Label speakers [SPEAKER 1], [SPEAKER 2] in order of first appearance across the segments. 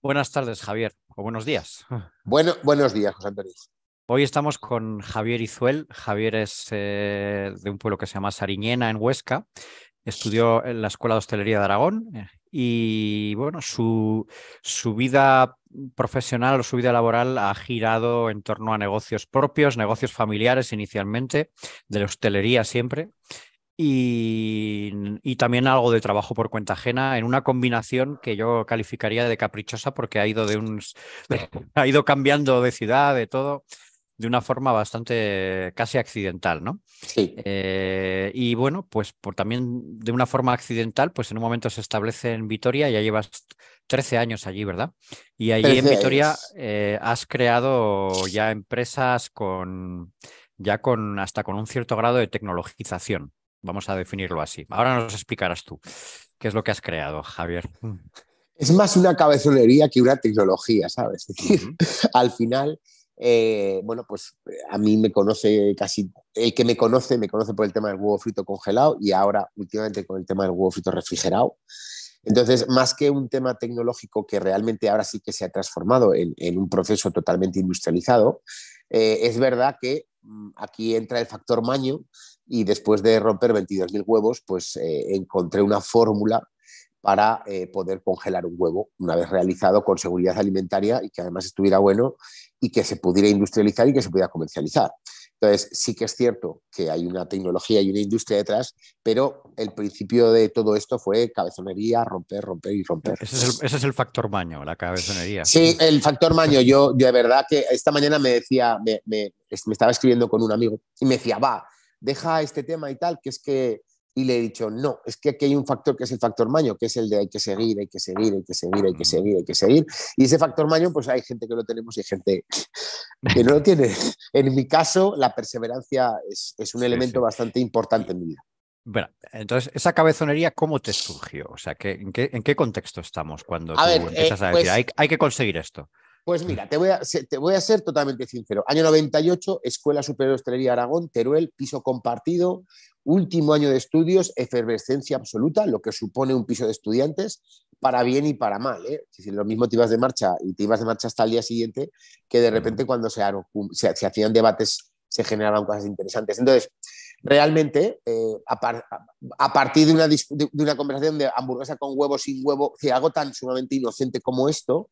[SPEAKER 1] Buenas tardes, Javier, o buenos días.
[SPEAKER 2] Buenos días, José Antonio.
[SPEAKER 1] Hoy estamos con Javier Izuel. Javier es de un pueblo que se llama Sariñena, en Huesca. Estudió en la Escuela de Hostelería de Aragón y bueno, su vida profesional o su vida laboral ha girado en torno a negocios propios, negocios familiares inicialmente, de la hostelería siempre. Y también algo de trabajo por cuenta ajena en una combinación que yo calificaría de caprichosa porque ha ido cambiando de ciudad, de todo, de una forma bastante casi accidental, ¿no?
[SPEAKER 2] Sí,
[SPEAKER 1] Y bueno, pues también de una forma accidental, pues en un momento se establece en Vitoria, ya llevas 13 años allí, ¿verdad? Y allí en
[SPEAKER 2] 13
[SPEAKER 1] Vitoria
[SPEAKER 2] años.
[SPEAKER 1] has creado ya empresas hasta con un cierto grado de tecnologización. Vamos a definirlo así. Ahora nos explicarás tú qué es lo que has creado, Javier.
[SPEAKER 2] Es más una cabezonería que una tecnología, ¿sabes? Es decir,
[SPEAKER 1] Ujú.
[SPEAKER 2] al final, bueno, pues a mí me conoce casi, el que me conoce por el tema del huevo frito congelado y ahora últimamente con el tema del huevo frito refrigerado. Entonces, más que un tema tecnológico que realmente ahora sí que se ha transformado en un proceso totalmente industrializado, es verdad que aquí entra el factor maño y después de romper 22.000 huevos, pues encontré una fórmula para poder congelar un huevo una vez realizado con seguridad alimentaria y que además estuviera bueno y que se pudiera industrializar y que se pudiera comercializar. Entonces, sí que es cierto que hay una tecnología y una industria detrás, pero el principio de todo esto fue cabezonería, romper, romper y romper.
[SPEAKER 1] Ese es el factor maño, la cabezonería.
[SPEAKER 2] Sí, el factor maño, yo de verdad que esta mañana me decía, me estaba escribiendo con un amigo y me decía, va, deja este tema y tal, que es que, y le he dicho, no, es que aquí hay un factor que es el factor maño, que es el de hay que seguir, hay que seguir, hay que seguir, hay que
[SPEAKER 1] Mm.
[SPEAKER 2] seguir, hay que seguir. Y ese factor maño, pues hay gente que lo tenemos y hay gente que no lo tiene. En mi caso, la perseverancia es un
[SPEAKER 1] Sí,
[SPEAKER 2] elemento
[SPEAKER 1] sí.
[SPEAKER 2] bastante importante
[SPEAKER 1] Y,
[SPEAKER 2] en mi vida.
[SPEAKER 1] bueno, entonces, esa cabezonería, ¿cómo te surgió? O sea, ¿en qué contexto estamos cuando
[SPEAKER 2] A ver,
[SPEAKER 1] tú empiezas a decir, hay que conseguir esto?
[SPEAKER 2] pues mira, te voy a ser totalmente sincero. Año 98, Escuela Superior de Hostelería Aragón, Teruel, piso compartido, último año de estudios, efervescencia absoluta, lo que supone un piso de estudiantes, para bien y para mal. ¿eh? Si lo mismo te ibas de marcha y te ibas de marcha hasta el día siguiente, que de repente
[SPEAKER 1] Mm.
[SPEAKER 2] cuando se hacían debates se generaban cosas interesantes. Entonces, realmente, a partir de una conversación de hamburguesa con huevo, sin huevo, si algo tan sumamente inocente como esto,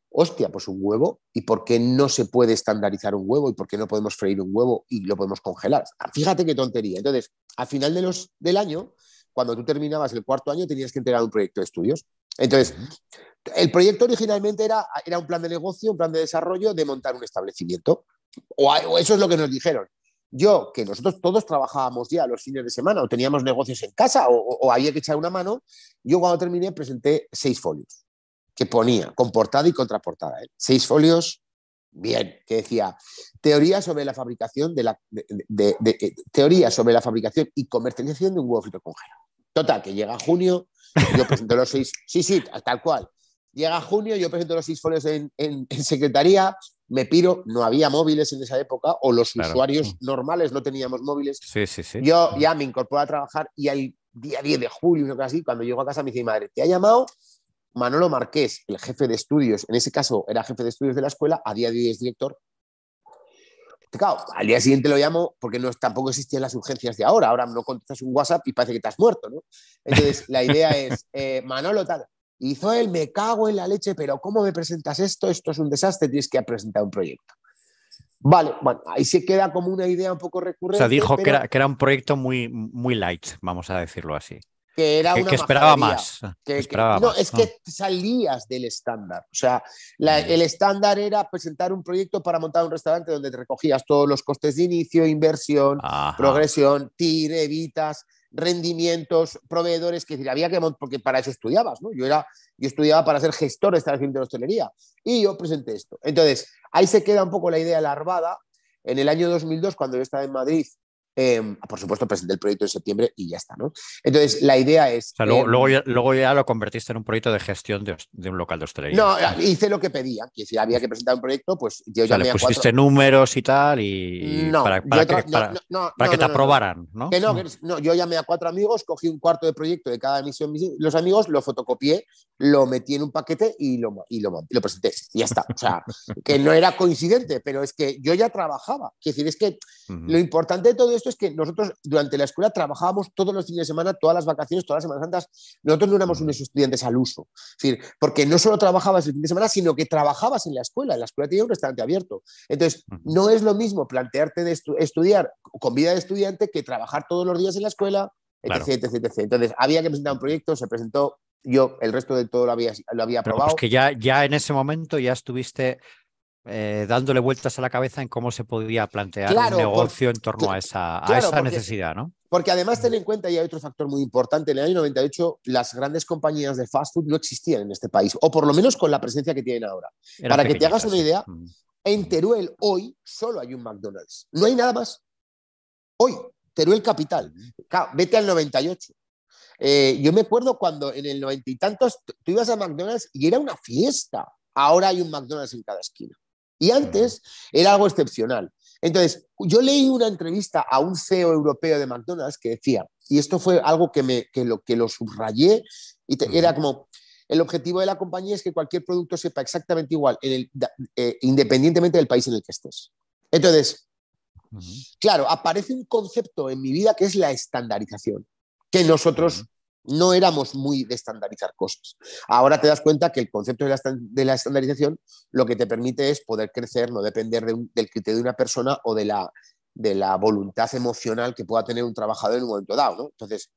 [SPEAKER 2] hostia, pues un huevo, ¿y por qué no se puede estandarizar un huevo? ¿Y por qué no podemos freír un huevo y lo podemos congelar? Fíjate qué tontería. Entonces, al final del año, cuando tú terminabas el cuarto año, tenías que entregar un proyecto de estudios. Entonces,
[SPEAKER 1] Ujú.
[SPEAKER 2] el proyecto originalmente era un plan de negocio, un plan de desarrollo de montar un establecimiento. O eso es lo que nos dijeron. Yo, que nosotros todos trabajábamos ya los fines de semana o teníamos negocios en casa o había que echar una mano, yo cuando terminé presenté 6 folios que ponía con portada y contraportada. 6 folios, bien, que decía teoría sobre la fabricación teoría sobre la fabricación y comercialización de un huevo frito congelado. Total, que llega junio, yo presento los 6, sí, sí, tal cual. Llega junio, yo presento los 6 folios en secretaría, me piro, no había móviles en esa época, o los
[SPEAKER 1] Claro.
[SPEAKER 2] usuarios normales no teníamos móviles.
[SPEAKER 1] Sí, sí, sí.
[SPEAKER 2] Yo ya me incorporo a trabajar y el día 10 de julio, una cosa así, cuando llego a casa me dice mi madre, ¿te ha llamado Manolo Marqués, el jefe de estudios? En ese caso era jefe de estudios de la escuela, a día de hoy es director. Claro, al día siguiente lo llamo porque tampoco existían las urgencias de ahora. Ahora no contestas un WhatsApp y parece que te has muerto, ¿no? Entonces, la idea es, Manolo, tal. Hizo él, me cago en la leche, pero ¿cómo me presentas esto? Esto es un desastre, tienes que presentar un proyecto. Vale, bueno, ahí se queda como una idea un poco
[SPEAKER 1] O sea,
[SPEAKER 2] recurrente,
[SPEAKER 1] dijo que
[SPEAKER 2] pero
[SPEAKER 1] era un proyecto muy, muy light, vamos a decirlo así.
[SPEAKER 2] que era una
[SPEAKER 1] Que esperaba
[SPEAKER 2] majadería.
[SPEAKER 1] más. Que esperaba
[SPEAKER 2] No,
[SPEAKER 1] más.
[SPEAKER 2] es que salías del estándar. O sea,
[SPEAKER 1] Mm.
[SPEAKER 2] el estándar era presentar un proyecto para montar un restaurante donde te recogías todos los costes de inicio, inversión,
[SPEAKER 1] Ajá.
[SPEAKER 2] progresión, TIR, evitas, rendimientos, proveedores, que decir, había que montar, porque para eso estudiabas, ¿no? Yo estudiaba para ser gestor de establecimiento de hostelería y yo presenté esto. Entonces, ahí se queda un poco la idea larvada. En el año 2002, cuando yo estaba en Madrid, Por supuesto, presenté el proyecto en septiembre y ya está, ¿no? Entonces, la idea es...
[SPEAKER 1] O sea, luego ya lo convertiste en un proyecto de gestión de un local de hostelería.
[SPEAKER 2] No, hice lo que pedía, que si había que presentar un proyecto, pues yo
[SPEAKER 1] O sea, le
[SPEAKER 2] llamé a
[SPEAKER 1] pusiste
[SPEAKER 2] 4.
[SPEAKER 1] números y tal, y
[SPEAKER 2] No, yo
[SPEAKER 1] para que te aprobaran, ¿no?
[SPEAKER 2] Que no, yo llamé a 4 amigos, cogí un cuarto de proyecto de cada emisión, los amigos, lo fotocopié, lo metí en un paquete y lo presenté. Y ya está. O sea, que no era coincidente, pero es que yo ya trabajaba. Quiero decir, es que lo importante de todo esto es que nosotros durante la escuela trabajábamos todos los fines de semana, todas las vacaciones, todas las Semanas Santas. Nosotros no éramos unos estudiantes al uso. Es decir, porque no solo trabajabas el fin de semana, sino que trabajabas en la escuela. En la escuela tenía un restaurante abierto. Entonces, no es lo mismo plantearte de estudiar con vida de estudiante que trabajar todos los días en la escuela, etc,
[SPEAKER 1] claro.
[SPEAKER 2] etc, etc. Entonces, había que presentar un proyecto, se presentó, yo el resto de todo lo había
[SPEAKER 1] Pero vamos,
[SPEAKER 2] aprobado.
[SPEAKER 1] que ya en ese momento ya estuviste dándole vueltas a la cabeza en cómo se podía plantear un
[SPEAKER 2] Claro,
[SPEAKER 1] negocio en torno a esa
[SPEAKER 2] claro,
[SPEAKER 1] necesidad, ¿no?
[SPEAKER 2] porque además ten en cuenta, y hay otro factor muy importante, en el año 98 las grandes compañías de fast food no existían en este país, o por lo menos con la presencia que tienen ahora.
[SPEAKER 1] Eran
[SPEAKER 2] Para que te hagas
[SPEAKER 1] pequeñitas,
[SPEAKER 2] una
[SPEAKER 1] sí.
[SPEAKER 2] idea, en Teruel hoy solo hay un McDonald's, no hay nada más. Hoy, Teruel Capital. Claro, vete al 98. Yo me acuerdo cuando en el 90 y tantos tú ibas a McDonald's y era una fiesta. Ahora hay un McDonald's en cada esquina. Y antes era algo excepcional. Entonces, yo leí una entrevista a un CEO europeo de McDonald's que decía, y esto fue algo que lo subrayé, y era como, el objetivo de la compañía es que cualquier producto sepa exactamente igual, independientemente del país en el que estés. Entonces, claro, aparece un concepto en mi vida que es la estandarización, que nosotros no éramos muy de estandarizar cosas. Ahora te das cuenta que el concepto de la estandarización lo que te permite es poder crecer, no depender del criterio de una persona o de la voluntad emocional que pueda tener un trabajador en un momento dado, ¿no? Entonces,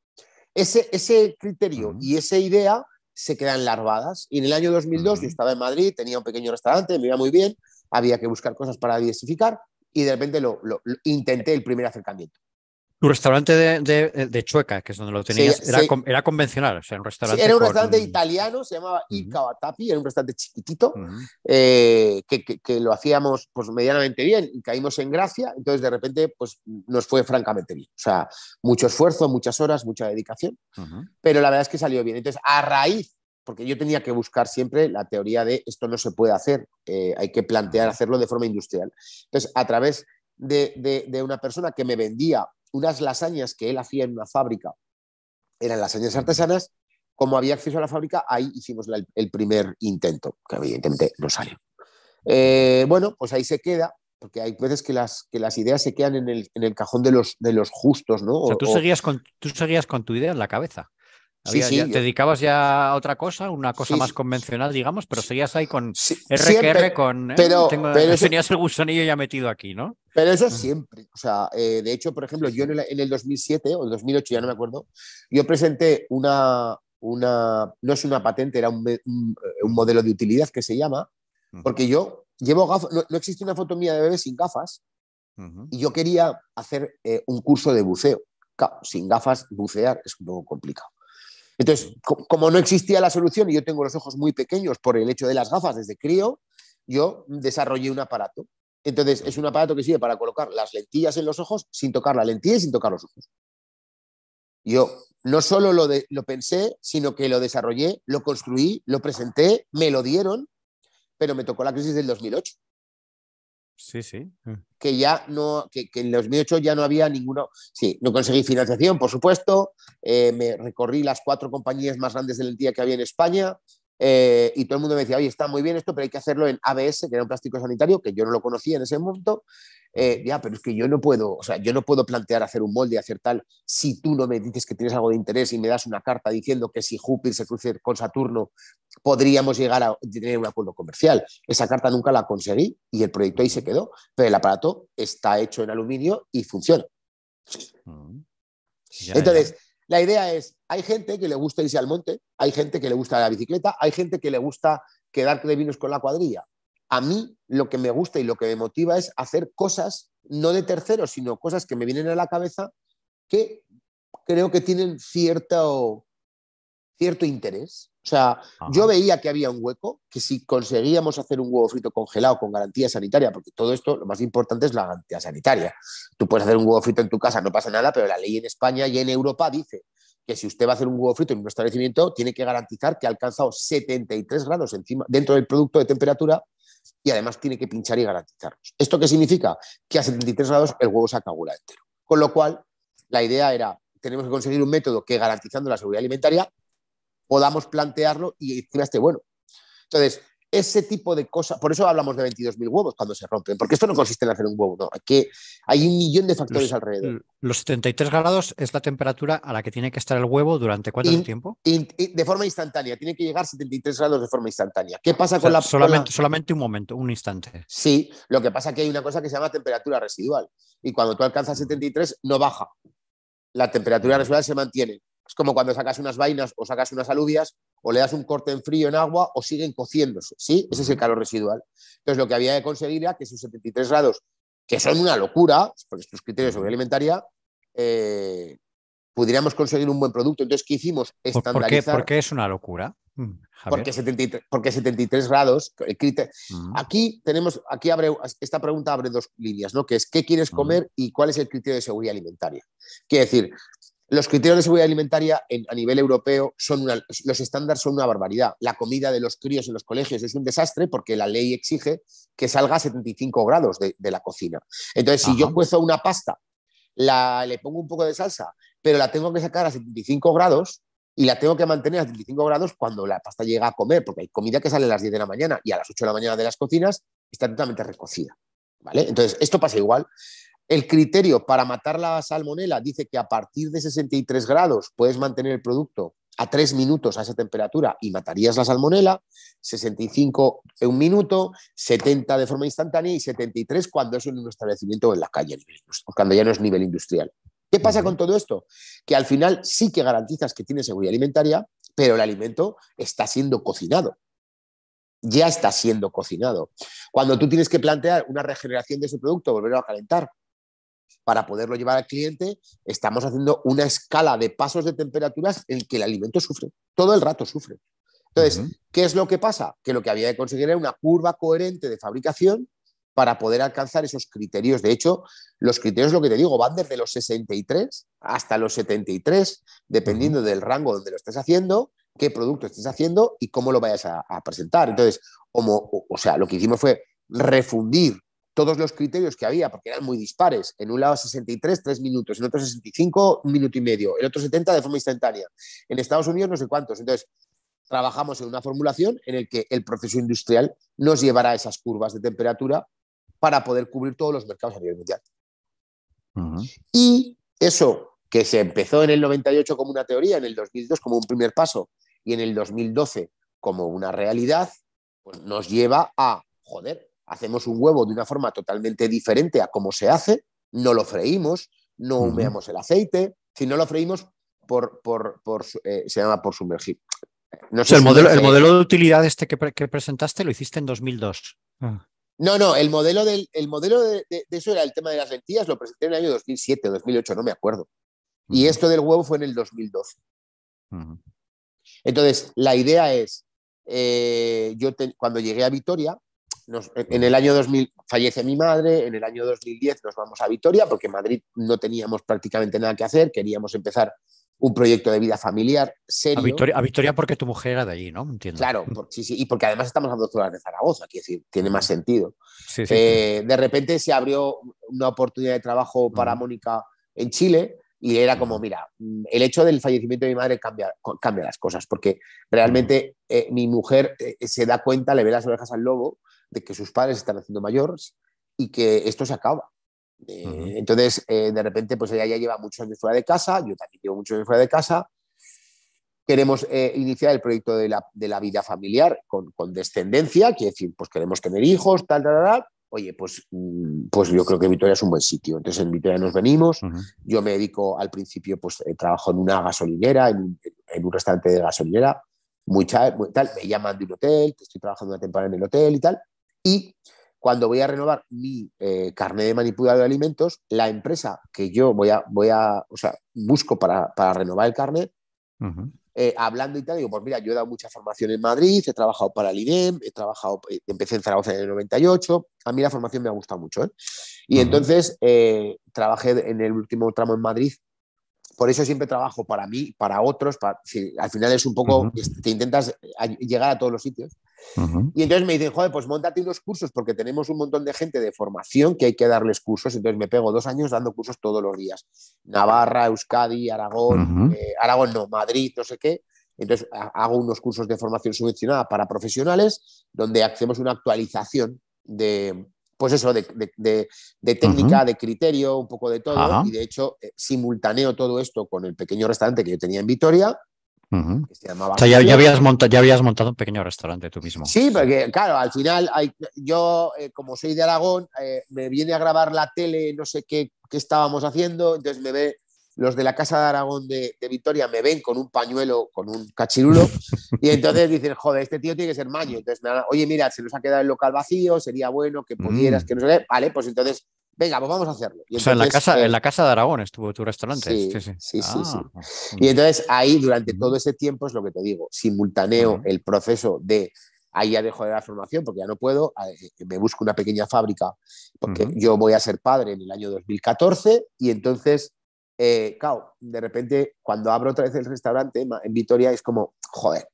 [SPEAKER 2] ese criterio y esa idea se quedan larvadas. Y en el año 2002 yo estaba en Madrid, tenía un pequeño restaurante, me iba muy bien, había que buscar cosas para diversificar y de repente lo intenté el primer acercamiento.
[SPEAKER 1] Tu restaurante de Chueca, que es donde lo tenías, era convencional, o sea, un
[SPEAKER 2] Sí,
[SPEAKER 1] restaurante
[SPEAKER 2] era un
[SPEAKER 1] con...
[SPEAKER 2] restaurante italiano, se llamaba Il Cavatappi, era un restaurante chiquitito, que lo hacíamos pues medianamente bien y caímos en gracia, entonces de repente pues nos fue francamente bien. O sea, mucho esfuerzo, muchas horas, mucha dedicación, pero la verdad es que salió bien. Entonces, a raíz, porque yo tenía que buscar siempre la teoría de esto no se puede hacer, hay que plantear hacerlo de forma industrial. Entonces, a través de una persona que me vendía unas lasañas que él hacía en una fábrica, eran lasañas artesanas, como había acceso a la fábrica, ahí hicimos el primer intento, que evidentemente no salió. Bueno, pues ahí se queda, porque hay veces que las ideas se quedan en el cajón de los justos, ¿no?
[SPEAKER 1] O sea, tú seguías con tu idea en la cabeza.
[SPEAKER 2] Sí,
[SPEAKER 1] Ya,
[SPEAKER 2] sí,
[SPEAKER 1] te dedicabas ya a otra cosa, una cosa
[SPEAKER 2] sí,
[SPEAKER 1] más convencional, digamos, pero seguías ahí con
[SPEAKER 2] sí,
[SPEAKER 1] R que
[SPEAKER 2] siempre,
[SPEAKER 1] R, con...
[SPEAKER 2] pero eso,
[SPEAKER 1] tenías el gusanillo ya metido aquí, ¿no?
[SPEAKER 2] pero eso siempre. O sea, de hecho, por ejemplo,
[SPEAKER 1] Sí,
[SPEAKER 2] yo
[SPEAKER 1] sí.
[SPEAKER 2] en el 2007 o el 2008, ya no me acuerdo, yo presenté no es una patente, era un modelo de utilidad que se llama, porque yo llevo gafas, no existe una foto mía de bebé sin gafas, y yo quería hacer un curso de buceo. Claro, sin gafas, bucear es un poco complicado. Entonces, como no existía la solución y yo tengo los ojos muy pequeños por el hecho de las gafas desde crío, yo desarrollé un aparato. Entonces, es un aparato que sirve para colocar las lentillas en los ojos sin tocar la lentilla y sin tocar los ojos. Yo no solo lo pensé, sino que lo desarrollé, lo construí, lo presenté, me lo dieron, pero me tocó la crisis del 2008.
[SPEAKER 1] Sí, sí.
[SPEAKER 2] Que ya no, que en el 2008 ya no había ninguno. Sí, no conseguí financiación, por supuesto. Me recorrí las 4 compañías más grandes de lentilla que había en España. Y todo el mundo me decía, oye, está muy bien esto, pero hay que hacerlo en ABS, que era un plástico sanitario, que yo no lo conocía en ese momento. Ya, pero es que yo no puedo, o sea, yo no puedo plantear hacer un molde y hacer tal si tú no me dices que tienes algo de interés y me das una carta diciendo que si Júpiter se cruce con Saturno podríamos llegar a tener un acuerdo comercial. Esa carta nunca la conseguí y el proyecto ahí se quedó, pero el aparato está hecho en aluminio y funciona.
[SPEAKER 1] Ya, ya.
[SPEAKER 2] Entonces, la idea es, hay gente que le gusta irse al monte, hay gente que le gusta la bicicleta, hay gente que le gusta quedar de vinos con la cuadrilla. A mí lo que me gusta y lo que me motiva es hacer cosas, no de terceros, sino cosas que me vienen a la cabeza que creo que tienen cierto interés. O sea, yo
[SPEAKER 1] Ajá.
[SPEAKER 2] veía que había un hueco, que si conseguíamos hacer un huevo frito congelado con garantía sanitaria, porque todo esto, lo más importante es la garantía sanitaria. Tú puedes hacer un huevo frito en tu casa, no pasa nada, pero la ley en España y en Europa dice que si usted va a hacer un huevo frito en un establecimiento, tiene que garantizar que ha alcanzado 73 grados encima, dentro del producto de temperatura y además tiene que pinchar y garantizarlos. ¿Esto qué significa? Que a 73 grados el huevo se coagula entero. Con lo cual, la idea era, tenemos que conseguir un método que garantizando la seguridad alimentaria podamos plantearlo y encima esté bueno. Entonces, ese tipo de cosas, por eso hablamos de 22.000 huevos cuando se rompen, porque esto no consiste en hacer un huevo, no, hay un millón de factores alrededor.
[SPEAKER 1] Los 73 grados es la temperatura a la que tiene que estar el huevo durante ¿cuánto tiempo?
[SPEAKER 2] De forma instantánea, tiene que llegar a 73 grados de forma instantánea. ¿Qué pasa
[SPEAKER 1] O sea,
[SPEAKER 2] con la...
[SPEAKER 1] solamente un momento, un instante.
[SPEAKER 2] Sí, lo que pasa es que hay una cosa que se llama temperatura residual y cuando tú alcanzas 73 no baja, la temperatura residual se mantiene. Es como cuando sacas unas vainas o sacas unas alubias o le das un corte en frío en agua o siguen cociéndose, ¿sí? Ese es el calor residual. Entonces lo que había que conseguir era que esos 73 grados, que son una locura, por estos criterios de seguridad alimentaria, pudiéramos conseguir un buen producto. Entonces, ¿qué hicimos?
[SPEAKER 1] ¿Por
[SPEAKER 2] Estandarizar.
[SPEAKER 1] qué es una locura,
[SPEAKER 2] Porque
[SPEAKER 1] Javier?
[SPEAKER 2] 73 grados. Aquí abre, esta pregunta abre dos líneas, ¿no? Que es qué quieres comer y cuál es el criterio de seguridad alimentaria. Quiere decir, los criterios de seguridad alimentaria a nivel europeo los estándares son una barbaridad. La comida de los críos en los colegios es un desastre porque la ley exige que salga a 75 grados de la cocina. Entonces, si yo
[SPEAKER 1] Ajá.
[SPEAKER 2] cuezo una pasta, le pongo un poco de salsa, pero la tengo que sacar a 75 grados y la tengo que mantener a 75 grados cuando la pasta llega a comer, porque hay comida que sale a las 10 de la mañana y a las 8 de la mañana de las cocinas está totalmente recocida. ¿Vale? Entonces, esto pasa igual. El criterio para matar la salmonela dice que a partir de 63 grados puedes mantener el producto a 3 minutos a esa temperatura y matarías la salmonela, 65 en un minuto, 70 de forma instantánea y 73 cuando es en un establecimiento o en la calle, cuando ya no es nivel industrial. ¿Qué pasa con todo esto? Que al final sí que garantizas que tiene seguridad alimentaria, pero el alimento está siendo cocinado. Ya está siendo cocinado. Cuando tú tienes que plantear una regeneración de ese producto, volverlo a calentar, para poderlo llevar al cliente, estamos haciendo una escala de pasos de temperaturas en que el alimento sufre, todo el rato sufre. Entonces, ¿qué es lo que pasa? Que lo que había que conseguir era una curva coherente de fabricación para poder alcanzar esos criterios. De hecho, los criterios, lo que te digo, van desde los 63 hasta los 73, dependiendo del rango donde lo estés haciendo, qué producto estés haciendo y cómo lo vayas a presentar. Entonces, lo que hicimos fue refundir todos los criterios que había, porque eran muy dispares. En un lado 63, 3 minutos, en otro 65, 1 minuto y medio, en otro 70 de forma instantánea. En Estados Unidos no sé cuántos. Entonces, trabajamos en una formulación en el que el proceso industrial nos llevará a esas curvas de temperatura para poder cubrir todos los mercados a nivel mundial. Y eso que se empezó en el 98 como una teoría, en el 2002 como un primer paso y en el 2012 como una realidad, pues nos lleva a, hacemos un huevo de una forma totalmente diferente a cómo se hace, no lo freímos, no humeamos el aceite, si no lo freímos se llama por sumergir. No
[SPEAKER 1] O sea,
[SPEAKER 2] se
[SPEAKER 1] el
[SPEAKER 2] sumerge.
[SPEAKER 1] modelo de utilidad que presentaste lo hiciste en 2002.
[SPEAKER 2] No, el modelo de eso era el tema de las lentillas, lo presenté en el año 2007 o 2008, no me acuerdo. Y esto del huevo fue en el 2012. Entonces, la idea es, cuando llegué a Vitoria, en el año 2000 fallece mi madre, en el año 2010 nos vamos a Vitoria porque en Madrid no teníamos prácticamente nada que hacer, queríamos empezar un proyecto de vida familiar serio.
[SPEAKER 1] A Vitoria porque tu mujer era de allí, ¿no? Entiendo.
[SPEAKER 2] Claro, sí, y porque además estamos a 2 horas de Zaragoza, quiero decir, tiene más sentido.
[SPEAKER 1] Sí, sí.
[SPEAKER 2] De repente se abrió una oportunidad de trabajo para Mónica en Chile y era como, mira, el hecho del fallecimiento de mi madre cambia las cosas, porque realmente mi mujer se da cuenta, le ve las orejas al lobo, de que sus padres están haciendo mayores y que esto se acaba. Entonces, de repente, pues ella ya lleva muchos años fuera de casa, yo también llevo muchos años fuera de casa. Queremos iniciar el proyecto de la vida familiar con descendencia, quiere decir, pues queremos tener hijos, tal. Oye, pues yo creo que Vitoria es un buen sitio. Entonces en Vitoria nos venimos. Yo me dedico al principio, pues trabajo en una gasolinera, en un restaurante de gasolinera, muy tal. Me llaman de un hotel, que estoy trabajando una temporada en el hotel y tal. Y cuando voy a renovar mi carnet de manipulado de alimentos, la empresa que yo busco para renovar el carnet, hablando y tal, digo, pues mira, yo he dado mucha formación en Madrid, he trabajado para el INEM, empecé en Zaragoza en el 98, a mí la formación me ha gustado mucho, ¿eh? Y entonces trabajé en el último tramo en Madrid. Por eso siempre trabajo para mí, para otros, sí, al final es un poco, te intentas llegar a todos los sitios. Y entonces me dicen, joder, pues móntate unos cursos porque tenemos un montón de gente de formación que hay que darles cursos. Entonces me pego 2 años dando cursos todos los días. Navarra, Euskadi, Aragón, Aragón no, Madrid, no sé qué. Entonces hago unos cursos de formación subvencionada para profesionales donde hacemos una actualización de, pues eso, de técnica, de criterio, un poco de todo.
[SPEAKER 1] Ajá.
[SPEAKER 2] Y de hecho simultaneo todo esto con el pequeño restaurante que yo tenía en Vitoria, que se llamaba
[SPEAKER 1] O sea, ya
[SPEAKER 2] Julio.
[SPEAKER 1] ya habías montado un pequeño restaurante tú mismo.
[SPEAKER 2] Sí, porque claro, al final yo, como soy de Aragón, me viene a grabar la tele, no sé qué estábamos haciendo, entonces me ve los de la Casa de Aragón de Vitoria, me ven con un pañuelo, con un cachirulo, y entonces dicen, joder, este tío tiene que ser maño. Entonces me hablan, oye, mira, se nos ha quedado el local vacío, sería bueno que pudieras, que no sé qué. Vale, pues entonces, venga, pues vamos a hacerlo. Y
[SPEAKER 1] O sea,
[SPEAKER 2] entonces,
[SPEAKER 1] en la casa de Aragón estuvo tu restaurante. Sí,
[SPEAKER 2] sí,
[SPEAKER 1] sí.
[SPEAKER 2] sí, sí, sí.
[SPEAKER 1] Ah.
[SPEAKER 2] Y entonces ahí, durante todo ese tiempo, es lo que te digo, simultaneo el proceso de, ahí ya dejo de dar formación porque ya no puedo, me busco una pequeña fábrica porque yo voy a ser padre en el año 2014 y entonces, claro, de repente cuando abro otra vez el restaurante en Vitoria es como, joder,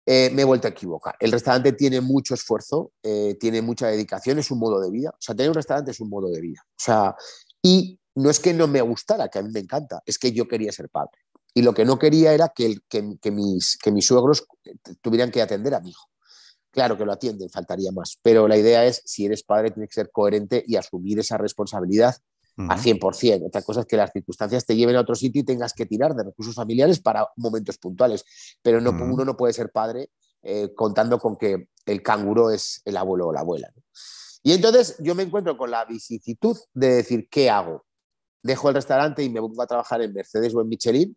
[SPEAKER 2] me he vuelto a equivocar. El restaurante tiene mucho esfuerzo, tiene mucha dedicación, es un modo de vida. O sea, tener un restaurante es un modo de vida. O sea, y no es que no me gustara, que a mí me encanta, es que yo quería ser padre. Y lo que no quería era que mis suegros tuvieran que atender a mi hijo. Claro que lo atienden, faltaría más. Pero la idea es, si eres padre, tienes que ser coherente y asumir esa responsabilidad a 100%. Otra cosa es que las circunstancias te lleven a otro sitio y tengas que tirar de recursos familiares para momentos puntuales. Pero no, uno no puede ser padre contando con que el canguro es el abuelo o la abuela, ¿no? Y entonces yo me encuentro con la vicisitud de decir, ¿qué hago? Dejo el restaurante y me voy a trabajar en Mercedes o en Michelin,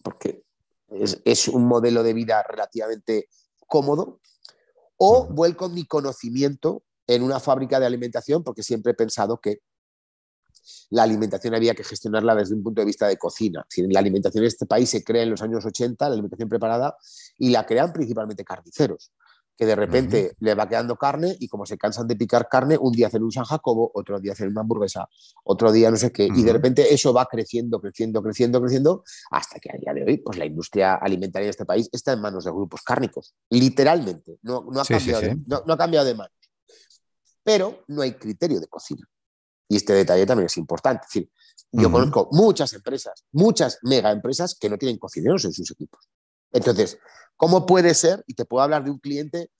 [SPEAKER 2] porque es un modelo de vida relativamente cómodo, o vuelco mi conocimiento en una fábrica de alimentación, porque siempre he pensado que la alimentación había que gestionarla desde un punto de vista de cocina. Si la alimentación en este país se crea en los años 80, la alimentación preparada, y la crean principalmente carniceros, que de repente le va quedando carne y como se cansan de picar carne, un día hacen un San Jacobo, otro día hacen una hamburguesa, otro día no sé qué, y de repente eso va creciendo, creciendo, creciendo, creciendo, hasta que a día de hoy pues la industria alimentaria de este país está en manos de grupos cárnicos, literalmente, no ha
[SPEAKER 1] Sí, sí,
[SPEAKER 2] cambiado
[SPEAKER 1] sí.
[SPEAKER 2] no ha cambiado de manos, pero no hay criterio de cocina. Y este detalle también es importante. Es decir, yo conozco muchas empresas, muchas mega empresas que no tienen cocineros en sus equipos. Entonces, ¿cómo puede ser? Y te puedo hablar de un cliente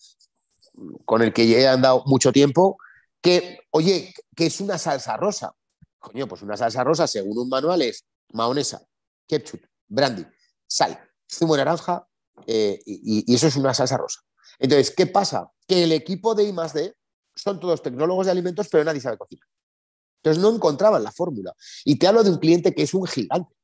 [SPEAKER 2] con el que he andado mucho tiempo, que, oye, que es una salsa rosa. Coño, pues una salsa rosa, según un manual, es mahonesa, ketchup, brandy, sal, zumo de naranja, y eso es una salsa rosa. Entonces, ¿qué pasa? Que el equipo de I+D son todos tecnólogos de alimentos, pero nadie sabe cocinar. Entonces no encontraban la fórmula. Y te hablo de un cliente que es un gigante.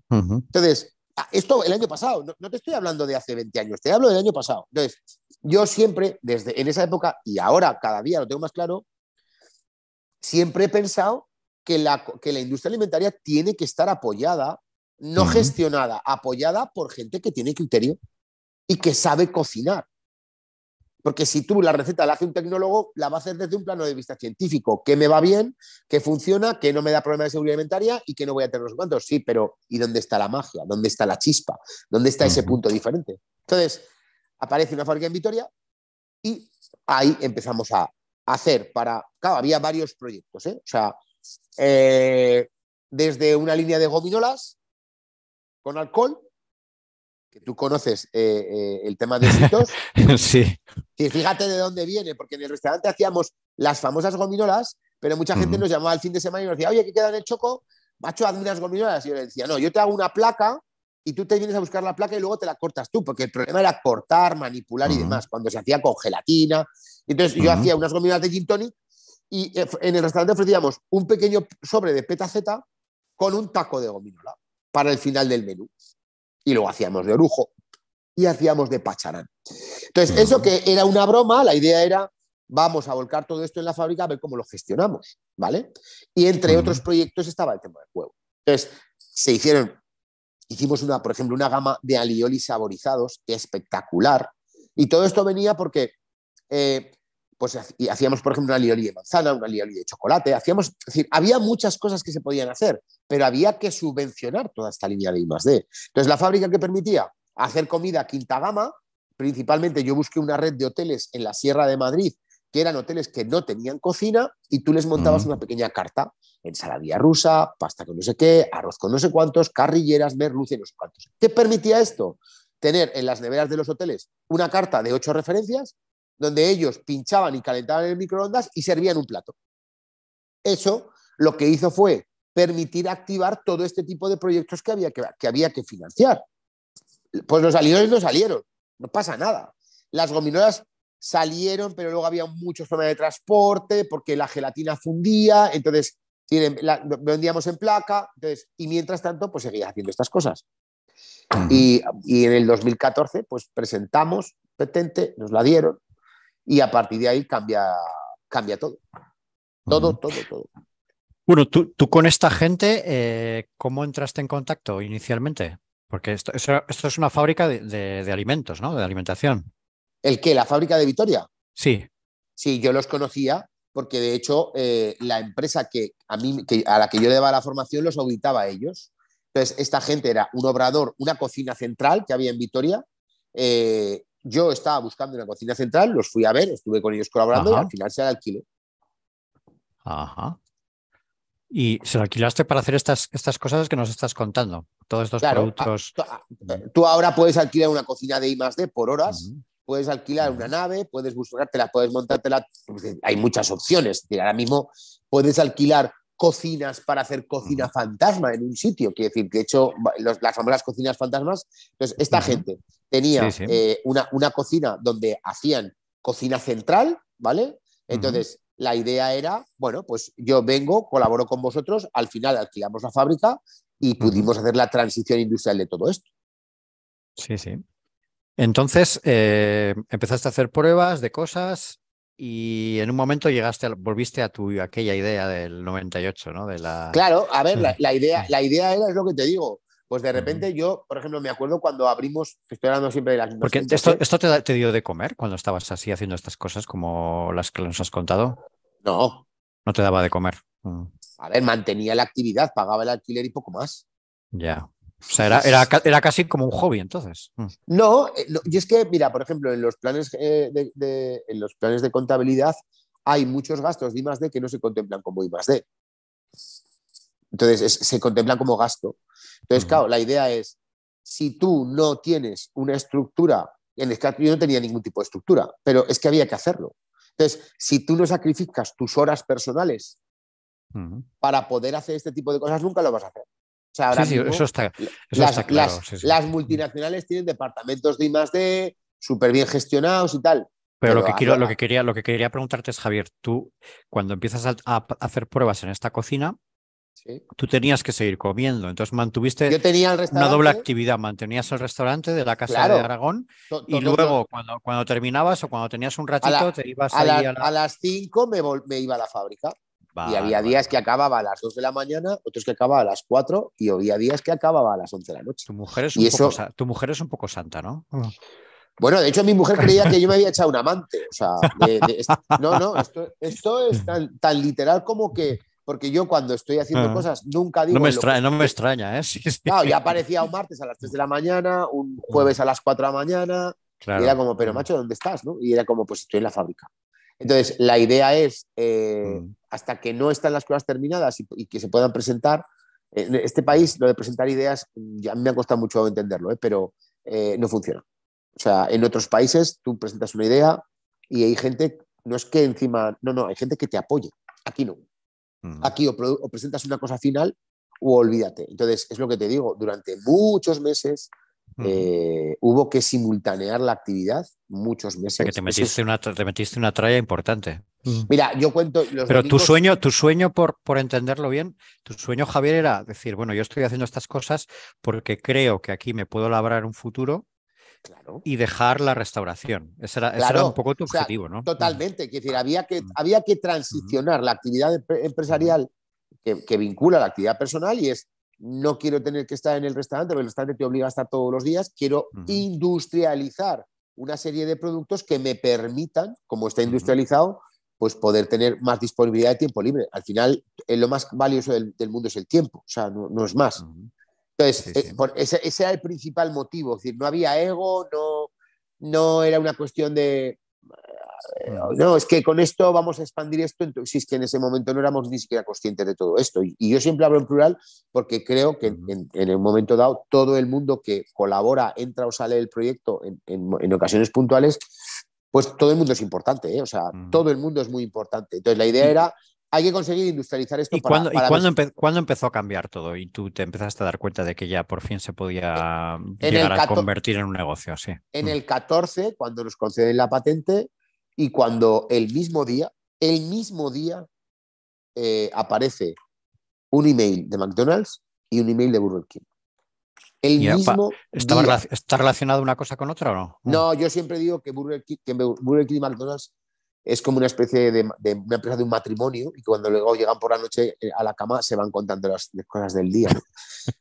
[SPEAKER 2] Entonces, esto el año pasado, no te estoy hablando de hace 20 años, te hablo del año pasado. Entonces, yo siempre, desde en esa época, y ahora cada día lo tengo más claro, siempre he pensado que la industria alimentaria tiene que estar apoyada, no gestionada, apoyada por gente que tiene criterio y que sabe cocinar. Porque si tú la receta la hace un tecnólogo, la va a hacer desde un plano de vista científico. ¿Qué me va bien? ¿Qué funciona? ¿Qué no me da problemas de seguridad alimentaria? ¿Y que no voy a tener los cuantos? Sí, pero ¿y dónde está la magia? ¿Dónde está la chispa? ¿Dónde está ese punto diferente? Entonces, aparece una fábrica en Vitoria y ahí empezamos a hacer para... Claro, había varios proyectos, ¿eh? O sea, desde una línea de gominolas con alcohol, que tú conoces el tema de ositos.
[SPEAKER 1] Sí.
[SPEAKER 2] Sí, fíjate de dónde viene, porque en el restaurante hacíamos las famosas gominolas, pero mucha gente nos llamaba al fin de semana y nos decía, oye, ¿qué queda en el choco? Macho, hazme unas gominolas. Y yo le decía, no, yo te hago una placa y tú te vienes a buscar la placa y luego te la cortas tú, porque el problema era cortar, manipular y demás, cuando se hacía con gelatina. Entonces yo hacía unas gominolas de gin tonic y en el restaurante ofrecíamos un pequeño sobre de petaceta con un taco de gominola para el final del menú. Y luego hacíamos de orujo y hacíamos de pacharán. Entonces, eso que era una broma, la idea era, vamos a volcar todo esto en la fábrica a ver cómo lo gestionamos, ¿vale? Y entre otros proyectos estaba el tema del huevo. Entonces, se hicieron Hicimos, por ejemplo, una gama de alioli saborizados espectacular. Y todo esto venía porque pues hacíamos, por ejemplo, una alioli de manzana, una alioli de chocolate. Es decir, había muchas cosas que se podían hacer, pero había que subvencionar toda esta línea de I+D. Entonces, la fábrica que permitía hacer comida quinta gama, principalmente yo busqué una red de hoteles en la Sierra de Madrid, que eran hoteles que no tenían cocina, y tú les montabas una pequeña carta: ensaladilla rusa, pasta con no sé qué, arroz con no sé cuántos, carrilleras, merluza y no sé cuántos. ¿Qué permitía esto? Tener en las neveras de los hoteles una carta de 8 referencias donde ellos pinchaban y calentaban en el microondas y servían un plato. Eso lo que hizo fue permitir activar todo este tipo de proyectos que había que financiar. Pues los aliones no salieron, no pasa nada. Las gominolas salieron, pero luego había muchos problemas de transporte porque la gelatina fundía, entonces vendíamos en placa, entonces, y mientras tanto pues seguía haciendo estas cosas. Y en el 2014 pues presentamos petente, nos la dieron, y a partir de ahí cambia todo. Todo.
[SPEAKER 1] Bueno, tú con esta gente, ¿cómo entraste en contacto inicialmente? Porque esto es una fábrica de alimentos, ¿no? De alimentación.
[SPEAKER 2] ¿El qué? ¿La fábrica de Vitoria?
[SPEAKER 1] Sí.
[SPEAKER 2] Sí, yo los conocía porque de hecho la empresa a la que yo le daba la formación los auditaba a ellos. Entonces, esta gente era un obrador, una cocina central que había en Vitoria. Yo estaba buscando una cocina central, los fui a ver, estuve con ellos colaborando.
[SPEAKER 1] Ajá.
[SPEAKER 2] Y al final se la alquilé.
[SPEAKER 1] Ajá. Y se lo alquilaste para hacer estas cosas que nos estás contando, todos estos
[SPEAKER 2] Claro,
[SPEAKER 1] productos.
[SPEAKER 2] tú ahora puedes alquilar una cocina de I+D por horas,
[SPEAKER 1] Uh-huh.
[SPEAKER 2] puedes alquilar una nave, puedes buscártela, puedes montártela. Hay muchas opciones. Ahora mismo puedes alquilar cocinas para hacer cocina fantasma en un sitio. Quiere decir que, de hecho, las famosas cocinas fantasmas. Entonces, esta gente tenía
[SPEAKER 1] Sí.
[SPEAKER 2] una cocina donde hacían cocina central, ¿vale? Entonces, la idea era, bueno, pues yo vengo, colaboro con vosotros, al final alquilamos la fábrica y pudimos hacer la transición industrial de todo esto.
[SPEAKER 1] Sí. Entonces, empezaste a hacer pruebas de cosas y en un momento volviste a aquella idea del 98, ¿no?
[SPEAKER 2] Claro, a ver, la idea era, es lo que te digo. Pues de
[SPEAKER 1] Ujú.
[SPEAKER 2] repente yo, por ejemplo, me acuerdo cuando abrimos, estoy hablando siempre de las mismas
[SPEAKER 1] Porque
[SPEAKER 2] fechas, ¿eh?
[SPEAKER 1] esto te dio de comer cuando estabas así haciendo estas cosas como las que nos has contado.
[SPEAKER 2] No,
[SPEAKER 1] No te daba de comer.
[SPEAKER 2] a ver, mantenía la actividad, pagaba el alquiler y poco más.
[SPEAKER 1] Ya. O sea, era casi como un hobby entonces.
[SPEAKER 2] No, y es que, mira, por ejemplo, en los planes en los planes de contabilidad hay muchos gastos de I+D que no se contemplan como I+D. Entonces, se contemplan como gasto. Entonces, claro, la idea es, si tú no tienes una estructura, en este caso yo no tenía ningún tipo de estructura, pero es que había que hacerlo. Entonces, si tú no sacrificas tus horas personales para poder hacer este tipo de cosas, nunca lo vas a hacer. O sea, ahora
[SPEAKER 1] Sí, eso
[SPEAKER 2] mismo
[SPEAKER 1] está claro. Sí.
[SPEAKER 2] las multinacionales tienen departamentos de I+D súper bien gestionados y tal.
[SPEAKER 1] Pero lo que quería preguntarte es, Javier, tú cuando empiezas a hacer pruebas en esta cocina,
[SPEAKER 2] ¿sí?
[SPEAKER 1] tú tenías que seguir comiendo. Entonces mantuviste
[SPEAKER 2] Yo tenía el
[SPEAKER 1] una doble
[SPEAKER 2] restaurante,
[SPEAKER 1] actividad. Mantenías el restaurante de la Casa de
[SPEAKER 2] claro,
[SPEAKER 1] Aragón y
[SPEAKER 2] todo,
[SPEAKER 1] luego cuando terminabas o cuando tenías un
[SPEAKER 2] a,
[SPEAKER 1] ratito,
[SPEAKER 2] la,
[SPEAKER 1] te ibas ahí a la...
[SPEAKER 2] a las 5 me iba a la fábrica. Y había
[SPEAKER 1] Vale.
[SPEAKER 2] días que acababa a las 2 de la mañana, otros que acababa a las 4 y había días que acababa a las 11 de la noche. Y eso,
[SPEAKER 1] Tu mujer es un poco santa, ¿no?
[SPEAKER 2] bueno, de hecho mi mujer creía que yo me había echado un amante. O sea, no, esto es tan literal como que, porque yo cuando estoy haciendo cosas nunca digo en lo que...
[SPEAKER 1] No me extraña, ¿eh? Sí.
[SPEAKER 2] Claro, ya aparecía un martes a las 3 de la mañana, un jueves a las 4 de la mañana, y era
[SPEAKER 1] Claro.
[SPEAKER 2] como, pero macho, ¿dónde estás? ¿No? Y era como, pues estoy en la fábrica. Entonces, la idea es, hasta que no están las cosas terminadas y que se puedan presentar, en este país lo de presentar ideas, ya me ha costado mucho entenderlo, pero no funciona. O sea, en otros países tú presentas una idea y hay gente, no es que encima, no, hay gente que te apoya. Aquí no. Aquí o presentas una cosa final o olvídate. Entonces, es lo que te digo, durante muchos meses hubo que simultanear la actividad, muchos
[SPEAKER 1] O sea que
[SPEAKER 2] meses. Eso es...
[SPEAKER 1] te metiste una tralla importante.
[SPEAKER 2] Mira, yo cuento los
[SPEAKER 1] Pero
[SPEAKER 2] domingos...
[SPEAKER 1] tu sueño por entenderlo bien, tu sueño, Javier, era decir, bueno, yo estoy haciendo estas cosas porque creo que aquí me puedo labrar un futuro
[SPEAKER 2] Claro,
[SPEAKER 1] y dejar la restauración. Ese era
[SPEAKER 2] claro,
[SPEAKER 1] un
[SPEAKER 2] o
[SPEAKER 1] poco tu
[SPEAKER 2] sea,
[SPEAKER 1] objetivo, ¿no?
[SPEAKER 2] totalmente. Es decir, había que transicionar la actividad empresarial que vincula la actividad personal y es, no quiero tener que estar en el restaurante, porque el restaurante te obliga a estar todos los días, quiero industrializar una serie de productos que me permitan, como está industrializado, pues poder tener más disponibilidad de tiempo libre. Al final, lo más valioso del mundo es el tiempo, o sea, no es más. Entonces, ese era el principal motivo, es decir, no había ego, no era una cuestión de no, es que con esto vamos a expandir esto, entonces, si es que en ese momento no éramos ni siquiera conscientes de todo esto. Y yo siempre hablo en plural porque creo que en el momento dado todo el mundo que colabora, entra o sale del proyecto en ocasiones puntuales, pues todo el mundo es importante, ¿eh? O sea, todo el mundo es muy importante. Entonces la idea era, hay que conseguir industrializar esto.
[SPEAKER 1] ¿Y cuándo empezó a cambiar todo? Y tú te empezaste a dar cuenta de que ya por fin se podía llegar a convertir en un negocio, sí.
[SPEAKER 2] En el 14, cuando nos conceden la patente, y cuando el mismo día aparece un email de McDonald's y un email de Burger King.
[SPEAKER 1] ¿Está relacionado una cosa con otra o no?
[SPEAKER 2] No, yo siempre digo que Burger King y McDonald's es como una especie de una empresa de un matrimonio, y cuando luego llegan por la noche a la cama se van contando las cosas del día.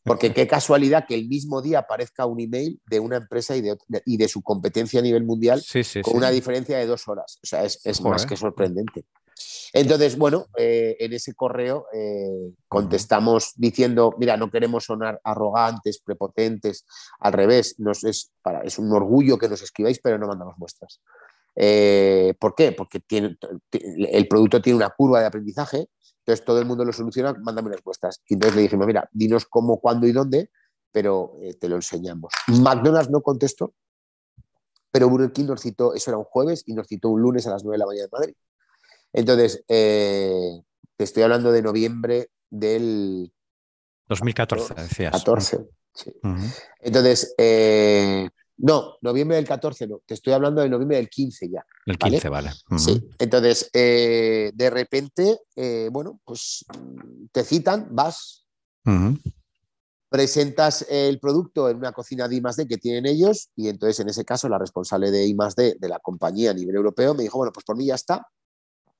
[SPEAKER 2] Porque qué casualidad que el mismo día aparezca un email de una empresa y de su competencia a nivel mundial, con una diferencia de 2 horas. O sea, es más que sorprendente. Entonces, bueno, en ese correo contestamos diciendo, mira, no queremos sonar arrogantes, prepotentes, al revés, es un orgullo que nos escribáis, pero no mandamos muestras. ¿Por qué? Porque el producto tiene una curva de aprendizaje, entonces todo el mundo lo soluciona, mándame las muestras. Y entonces le dijimos, mira, dinos cómo, cuándo y dónde, pero te lo enseñamos. McDonald's no contestó, pero Burger King nos citó, eso era un jueves, y nos citó un lunes a las 9 de la mañana en Madrid. Entonces, te estoy hablando de noviembre del
[SPEAKER 1] 2014, decías.
[SPEAKER 2] 14, sí. Entonces, no, noviembre del 14 no, te estoy hablando de noviembre del 15 ya.
[SPEAKER 1] El 15, ¿vale?
[SPEAKER 2] Sí, entonces, de repente, bueno, pues te citan, vas, presentas el producto en una cocina de I+D que tienen ellos, y entonces en ese caso la responsable de I+D de la compañía a nivel europeo me dijo, bueno, pues por mí ya está,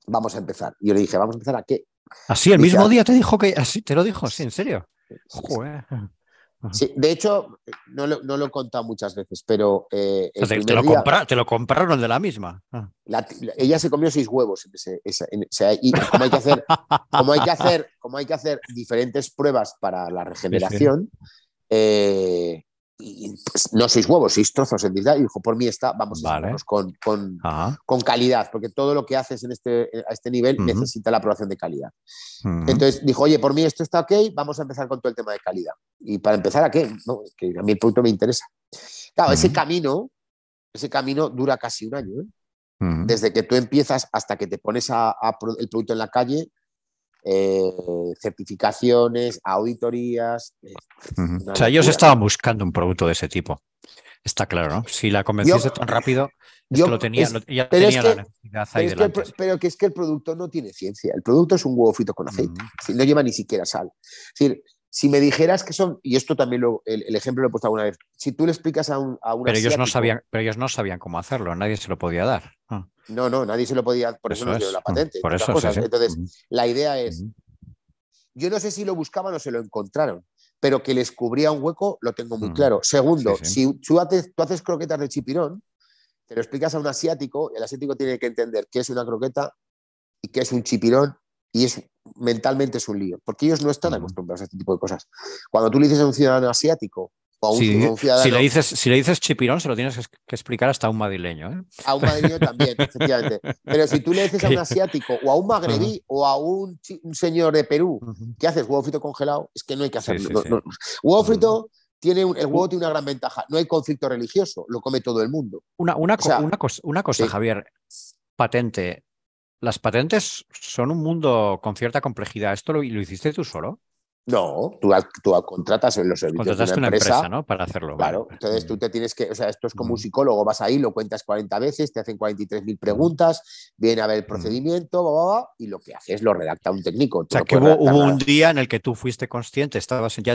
[SPEAKER 2] vamos a empezar. Y yo le dije, ¿vamos a empezar a qué?
[SPEAKER 1] ¿Así el mismo día te dijo que así? ¿Te lo dijo? Sí, ¿en serio?
[SPEAKER 2] Joder. Sí, de hecho, no lo he contado muchas veces, pero
[SPEAKER 1] te lo compraron de la misma.
[SPEAKER 2] Ella se comió 6 huevos y como hay que hacer diferentes pruebas para la regeneración, y, pues, no 6 huevos, 6 trozos en digital, y dijo, por mí está, vamos a hacernos con calidad, porque todo lo que haces a este nivel necesita la aprobación de calidad. Entonces dijo, oye, por mí esto está ok, vamos a empezar con todo el tema de calidad. ¿Y para empezar a qué? No, que a mí el producto me interesa. Claro, ese camino dura casi un año, ¿eh? Desde que tú empiezas hasta que te pones el producto en la calle, certificaciones, auditorías.
[SPEAKER 1] O sea, ellos estaban buscando un producto de ese tipo. Está claro, ¿no? Si la convenciste tan rápido, ya tenía la necesidad ahí delante.
[SPEAKER 2] Pero que es que el producto no tiene ciencia. El producto es un huevo frito con aceite. No lleva ni siquiera sal. Es decir, si me dijeras que son, y esto también el ejemplo lo he puesto alguna vez, si tú le explicas a un
[SPEAKER 1] pero ellos no sabían cómo hacerlo, nadie se lo podía dar.
[SPEAKER 2] No, nadie se lo podía, por eso nos dio la patente.
[SPEAKER 1] Por eso,
[SPEAKER 2] cosas. Sí. Entonces, la idea es, yo no sé si lo buscaban o se lo encontraron, pero que les cubría un hueco lo tengo muy claro. Segundo, si tú haces croquetas de chipirón, te lo explicas a un asiático, el asiático tiene que entender qué es una croqueta y qué es un chipirón, y mentalmente es un lío, porque ellos no están acostumbrados a este tipo de cosas. Cuando tú le dices a un ciudadano asiático o a un ciudadano...
[SPEAKER 1] Si le dices chipirón, se lo tienes que explicar hasta a un madrileño, ¿eh?
[SPEAKER 2] A un madrileño también, efectivamente. Pero si tú le dices a un asiático o a un magrebí o a un señor de Perú, ¿qué haces? Huevo frito congelado, es que no hay que hacerlo. No. Huevo frito... el huevo tiene una gran ventaja, no hay conflicto religioso, lo come todo el mundo.
[SPEAKER 1] Una cosa, Javier, patente. Las patentes son un mundo con cierta complejidad. ¿Esto lo hiciste tú solo?
[SPEAKER 2] No, tú contratas en los servicios de una empresa,
[SPEAKER 1] ¿no? Para hacerlo.
[SPEAKER 2] Claro, vale. Entonces tú te tienes que, o sea, esto es como un psicólogo, vas ahí, lo cuentas 40 veces, te hacen 43.000 preguntas, viene a ver el procedimiento, y lo que hace es lo redacta un técnico.
[SPEAKER 1] O sea, que hubo un día en el que tú fuiste consciente, estabas ya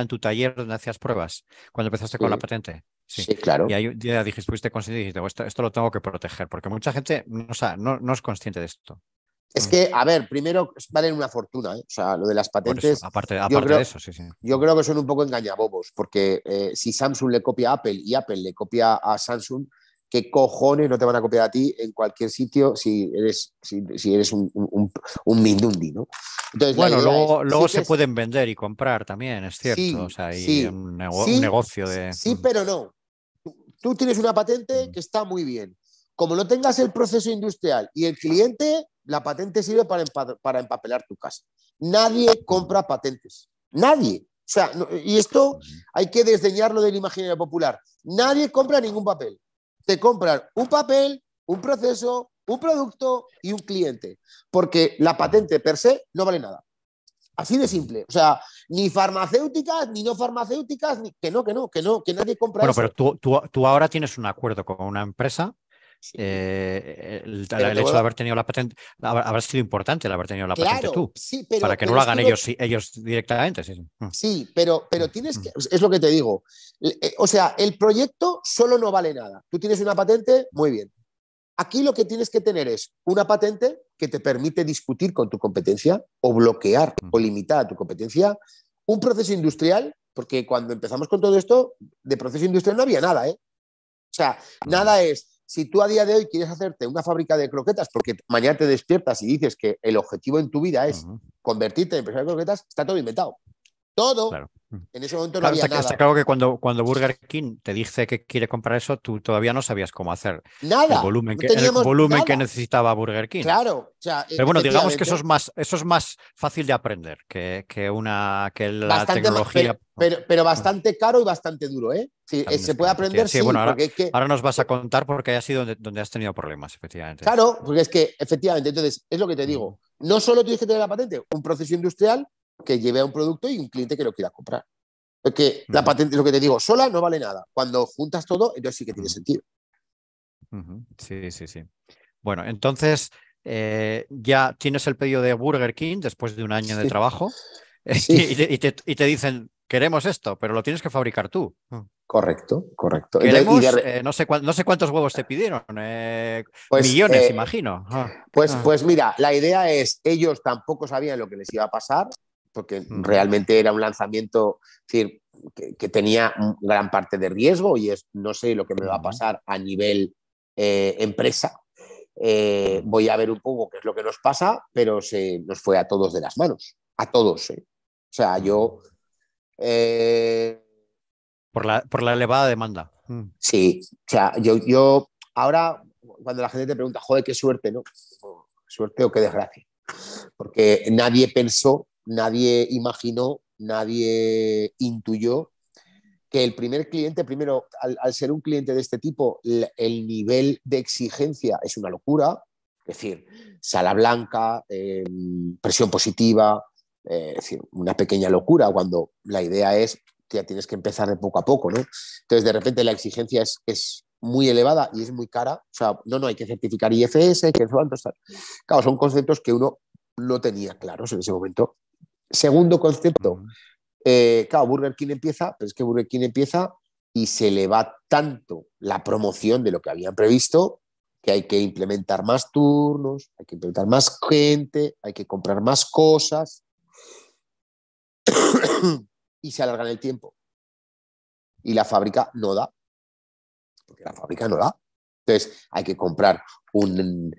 [SPEAKER 1] en tu taller donde hacías pruebas, cuando empezaste con la patente.
[SPEAKER 2] Sí, claro.
[SPEAKER 1] Y ahí ya dijiste, fuiste consciente y dijiste, esto lo tengo que proteger, porque mucha gente no es consciente de esto.
[SPEAKER 2] Es que, a ver, primero valen una fortuna, ¿eh? O sea, lo de las
[SPEAKER 1] Por eso,
[SPEAKER 2] patentes,
[SPEAKER 1] aparte
[SPEAKER 2] creo,
[SPEAKER 1] de eso, sí, sí.
[SPEAKER 2] yo creo que son un poco engañabobos, porque si Samsung le copia a Apple y Apple le copia a Samsung, ¿qué cojones no te van a copiar a ti en cualquier sitio si eres un Mindundi, ¿no? Entonces, la
[SPEAKER 1] Bueno,
[SPEAKER 2] idea es,
[SPEAKER 1] luego
[SPEAKER 2] sí
[SPEAKER 1] se
[SPEAKER 2] que es,
[SPEAKER 1] pueden vender y comprar también, es cierto. O
[SPEAKER 2] sí,
[SPEAKER 1] sea, hay
[SPEAKER 2] sí,
[SPEAKER 1] un
[SPEAKER 2] sí,
[SPEAKER 1] negocio de...
[SPEAKER 2] sí, pero no. Tú tienes una patente que está muy bien. Como no tengas el proceso industrial y el cliente, la patente sirve para empapelar tu casa. Nadie compra patentes. Nadie. O sea, y esto hay que desdeñarlo del imaginario popular. Nadie compra ningún papel. Te compran un papel, un proceso, un producto y un cliente. Porque la patente per se no vale nada. Así de simple. O sea, ni farmacéuticas, ni no farmacéuticas, ni que nadie compra
[SPEAKER 1] Bueno, pero
[SPEAKER 2] eso.
[SPEAKER 1] tú ahora tienes un acuerdo con una empresa.
[SPEAKER 2] Sí, pero
[SPEAKER 1] El
[SPEAKER 2] te
[SPEAKER 1] hecho
[SPEAKER 2] vuelvo
[SPEAKER 1] de
[SPEAKER 2] a...
[SPEAKER 1] haber tenido la patente, habrá sido importante el haber tenido la patente
[SPEAKER 2] Claro,
[SPEAKER 1] tú,
[SPEAKER 2] sí,
[SPEAKER 1] para que no
[SPEAKER 2] pero
[SPEAKER 1] lo
[SPEAKER 2] es que
[SPEAKER 1] hagan
[SPEAKER 2] es lo...
[SPEAKER 1] ellos directamente. Sí, sí.
[SPEAKER 2] Sí, pero tienes que... Es lo que te digo. O sea, el proyecto solo no vale nada. Tú tienes una patente, muy bien. Aquí lo que tienes que tener es una patente que te permite discutir con tu competencia o bloquear o limitar a tu competencia, un proceso industrial, porque cuando empezamos con todo esto, de proceso industrial no había nada, ¿eh? O sea, nada es, si tú a día de hoy quieres hacerte una fábrica de croquetas porque mañana te despiertas y dices que el objetivo en tu vida es convertirte en empresario de croquetas, está todo inventado. Todo.
[SPEAKER 1] Claro.
[SPEAKER 2] En ese momento no
[SPEAKER 1] Claro,
[SPEAKER 2] había
[SPEAKER 1] está
[SPEAKER 2] nada.
[SPEAKER 1] claro que cuando Burger King te dice que quiere comprar eso, tú todavía no sabías cómo hacer
[SPEAKER 2] Nada. No
[SPEAKER 1] el
[SPEAKER 2] teníamos
[SPEAKER 1] volumen que
[SPEAKER 2] nada.
[SPEAKER 1] necesitaba Burger King.
[SPEAKER 2] Claro. O sea,
[SPEAKER 1] Pero bueno, digamos que
[SPEAKER 2] efectivamente.
[SPEAKER 1] eso es más fácil de aprender que la
[SPEAKER 2] Bastante,
[SPEAKER 1] tecnología.
[SPEAKER 2] pero bastante caro y bastante duro, ¿eh? Sí,
[SPEAKER 1] También es
[SPEAKER 2] se puede
[SPEAKER 1] caro,
[SPEAKER 2] aprender,
[SPEAKER 1] efectivamente. Sí,
[SPEAKER 2] sí,
[SPEAKER 1] bueno,
[SPEAKER 2] porque es que,
[SPEAKER 1] ahora nos vas a contar porque ha sido donde has tenido problemas, efectivamente.
[SPEAKER 2] claro, porque es que, efectivamente, entonces, es lo que te digo. No solo tienes que tener la patente, un proceso industrial que lleve a un producto y un cliente que lo quiera comprar. Porque la patente, lo que te digo, sola no vale nada. Cuando juntas todo, entonces sí que tiene sentido.
[SPEAKER 1] Sí, sí, sí. Bueno, entonces ya tienes el pedido de Burger King después de un año de
[SPEAKER 2] Sí,
[SPEAKER 1] trabajo
[SPEAKER 2] sí,
[SPEAKER 1] y te dicen, queremos esto, pero lo tienes que fabricar tú.
[SPEAKER 2] correcto, correcto. Entonces,
[SPEAKER 1] Queremos, no sé cuántos huevos te pidieron,
[SPEAKER 2] pues,
[SPEAKER 1] millones, imagino.
[SPEAKER 2] pues mira, la idea es, ellos tampoco sabían lo que les iba a pasar, porque
[SPEAKER 1] Ujú,
[SPEAKER 2] realmente era un lanzamiento, es decir, que tenía gran parte de riesgo y es, no sé lo que me va a
[SPEAKER 1] ujú,
[SPEAKER 2] pasar a nivel empresa.
[SPEAKER 1] ujú.
[SPEAKER 2] Voy a ver un poco qué es lo que nos pasa, pero se nos fue a todos de las manos, a todos. O sea,
[SPEAKER 1] Ujú.
[SPEAKER 2] yo, eh,
[SPEAKER 1] Por la elevada demanda.
[SPEAKER 2] sí, o sea, yo ahora, cuando la gente te pregunta, joder, qué suerte, ¿no? Suerte o qué desgracia. Porque nadie pensó, nadie imaginó, nadie intuyó que el primer cliente, primero, al ser un cliente de este tipo, el nivel de exigencia es una locura, es decir, sala blanca, presión positiva, es decir, una pequeña locura cuando la idea es, ya tienes que empezar de poco a poco, ¿no? Entonces, de repente la exigencia es muy elevada y es muy cara, o sea, no hay que certificar IFS, que cuántos tal. Claro, son conceptos que uno no tenía claros en ese momento. Segundo concepto,
[SPEAKER 1] Ujú.
[SPEAKER 2] claro, Burger King empieza, pero es que Burger King empieza y se le va tanto la promoción de lo que habían previsto que hay que implementar más turnos, hay que implementar más gente, hay que comprar más cosas y se alargan el tiempo. Y la fábrica no da, porque la fábrica no da. Entonces hay que comprar un...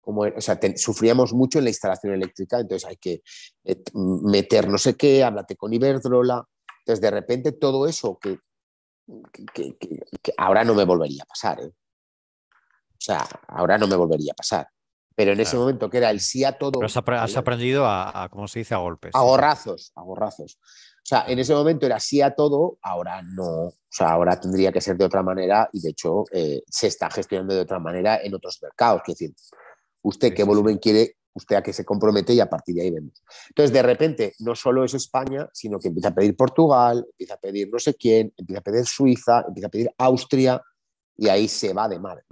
[SPEAKER 2] o sea, sufríamos mucho en la instalación eléctrica, entonces hay que meter no sé qué, háblate con Iberdrola. Entonces, de repente, todo eso que ahora no me volvería a pasar, ¿eh? O sea, ahora no me volvería a pasar. Pero en ese
[SPEAKER 1] Claro.
[SPEAKER 2] momento que era el sí a
[SPEAKER 1] Pero
[SPEAKER 2] todo,
[SPEAKER 1] has
[SPEAKER 2] ¿vale?
[SPEAKER 1] aprendido ¿cómo se dice? A golpes.
[SPEAKER 2] A
[SPEAKER 1] Sí, sí.
[SPEAKER 2] gorrazos, a gorrazos. O sea, en
[SPEAKER 1] Ujú.
[SPEAKER 2] ese momento era sí a todo, ahora no. O sea, ahora tendría que ser de otra manera y de hecho se está gestionando de otra manera en otros mercados. Es decir, usted
[SPEAKER 1] Sí,
[SPEAKER 2] qué
[SPEAKER 1] sí, sí.
[SPEAKER 2] volumen quiere, usted a qué se compromete y a partir de ahí vemos. Entonces, de repente, no solo es España, sino que empieza a pedir Portugal, empieza a pedir no sé quién, empieza a pedir Suiza, empieza a pedir Austria y ahí se va de madre.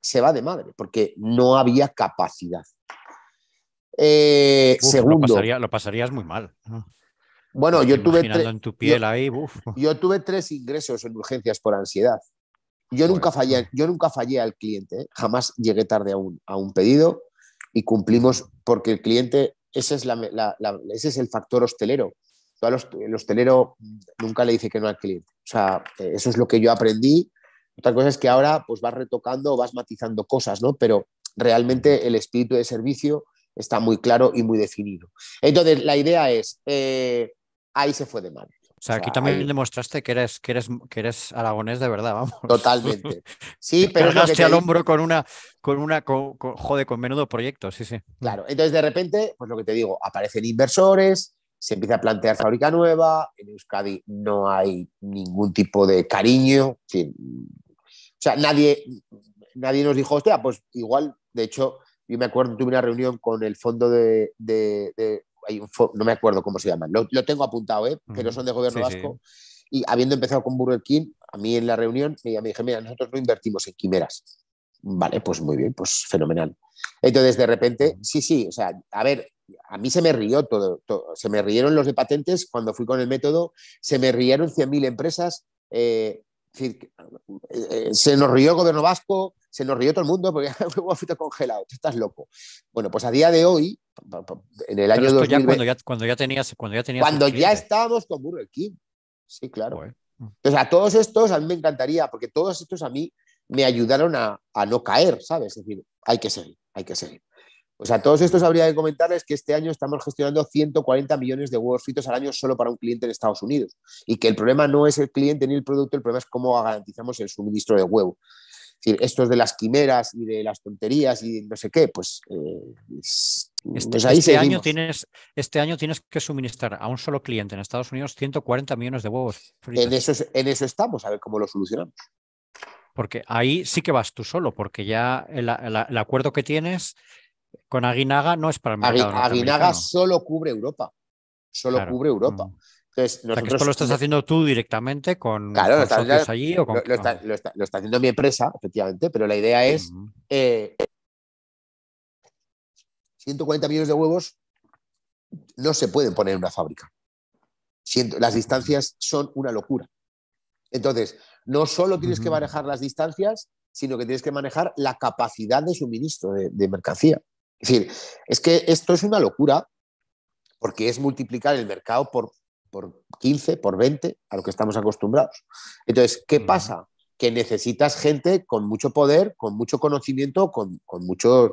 [SPEAKER 2] Se va de madre porque no había capacidad.
[SPEAKER 1] Uf,
[SPEAKER 2] Segundo,
[SPEAKER 1] lo pasarías muy mal, ¿no? Me
[SPEAKER 2] bueno,
[SPEAKER 1] estoy imaginando en tu
[SPEAKER 2] yo,
[SPEAKER 1] piel ahí. Uf.
[SPEAKER 2] yo tuve 3 ingresos en urgencias por ansiedad.
[SPEAKER 1] Joder.
[SPEAKER 2] Yo nunca fallé al cliente, ¿eh? Jamás llegué tarde a un pedido y cumplimos porque el cliente, ese es el factor hostelero. El hostelero nunca le dice que no al cliente. O sea, eso es lo que yo aprendí. Otra cosa es que ahora pues vas retocando, vas matizando cosas, ¿no? Pero realmente el espíritu de servicio está muy claro y muy definido. Entonces, la idea es, ahí se fue de mal.
[SPEAKER 1] O
[SPEAKER 2] O
[SPEAKER 1] sea, aquí
[SPEAKER 2] sea,
[SPEAKER 1] también
[SPEAKER 2] ahí,
[SPEAKER 1] demostraste que eres aragonés de verdad, vamos.
[SPEAKER 2] totalmente. Sí,
[SPEAKER 1] Te
[SPEAKER 2] pero es lo que
[SPEAKER 1] cargaste
[SPEAKER 2] te
[SPEAKER 1] al
[SPEAKER 2] digo.
[SPEAKER 1] hombro joder, con menudo proyecto, sí, sí.
[SPEAKER 2] Claro, entonces de repente, pues lo que te digo, aparecen inversores, se empieza a plantear fábrica nueva, en Euskadi no hay ningún tipo de cariño, sí, o sea, nadie nos dijo, hostia, pues igual, de hecho, yo me acuerdo, tuve una reunión con el fondo no me acuerdo cómo se llama, lo tengo apuntado, pero son de gobierno
[SPEAKER 1] Sí, sí.
[SPEAKER 2] vasco, y habiendo empezado con Burger King, a mí en la reunión me dije, mira, nosotros no invertimos en quimeras. Vale, pues muy bien, pues fenomenal. Entonces, de repente, sí, o sea, a ver, a mí se me rió todo, se me rieron los de patentes cuando fui con el método, se me rieron 100.000 empresas, decir, se nos rió el gobierno vasco, se nos rió todo el mundo porque hubo frito congelado, tú estás loco. Bueno, pues a día de hoy, en el
[SPEAKER 1] Pero
[SPEAKER 2] año
[SPEAKER 1] esto ya
[SPEAKER 2] 2020,
[SPEAKER 1] cuando ya tenías el
[SPEAKER 2] cuando ya
[SPEAKER 1] cliente.
[SPEAKER 2] estábamos con Burger King, sí, claro.
[SPEAKER 1] Joder.
[SPEAKER 2] Entonces, a todos estos a mí me encantaría, porque todos estos a mí me ayudaron a no caer, ¿sabes? Es decir, hay que seguir, hay que seguir. O sea, a todos estos habría que comentarles que este año estamos gestionando 140 millones de huevos fritos al año solo para un cliente en Estados Unidos. Y que el problema no es el cliente ni el producto, el problema es cómo garantizamos el suministro de huevo. Es decir, estos de las quimeras y de las tonterías y no sé qué, pues ahí seguimos.
[SPEAKER 1] Este año tienes que suministrar a un solo cliente en Estados Unidos 140 millones de huevos fritos.
[SPEAKER 2] En eso estamos, a ver cómo lo solucionamos.
[SPEAKER 1] Porque ahí sí que vas tú solo, porque ya el acuerdo que tienes con Aguinaga no es para el mercado
[SPEAKER 2] Aguinaga
[SPEAKER 1] norteamericano.
[SPEAKER 2] solo cubre Europa, solo
[SPEAKER 1] Claro.
[SPEAKER 2] cubre Europa. Entonces,
[SPEAKER 1] O sea, que esto lo
[SPEAKER 2] nosotros,
[SPEAKER 1] estás haciendo tú directamente
[SPEAKER 2] claro,
[SPEAKER 1] con socios allí o con...
[SPEAKER 2] lo está haciendo mi empresa, efectivamente, pero la idea es
[SPEAKER 1] Mm.
[SPEAKER 2] 140 millones de huevos no se pueden poner en una fábrica. Las distancias son una locura. Entonces, no solo tienes que manejar las distancias, sino que tienes que manejar la capacidad de suministro de mercancía. Es decir, es que esto es una locura porque es multiplicar el mercado por 15, por 20, a lo que estamos acostumbrados. Entonces, ¿qué pasa? Que necesitas gente con mucho poder, con mucho conocimiento, con mucha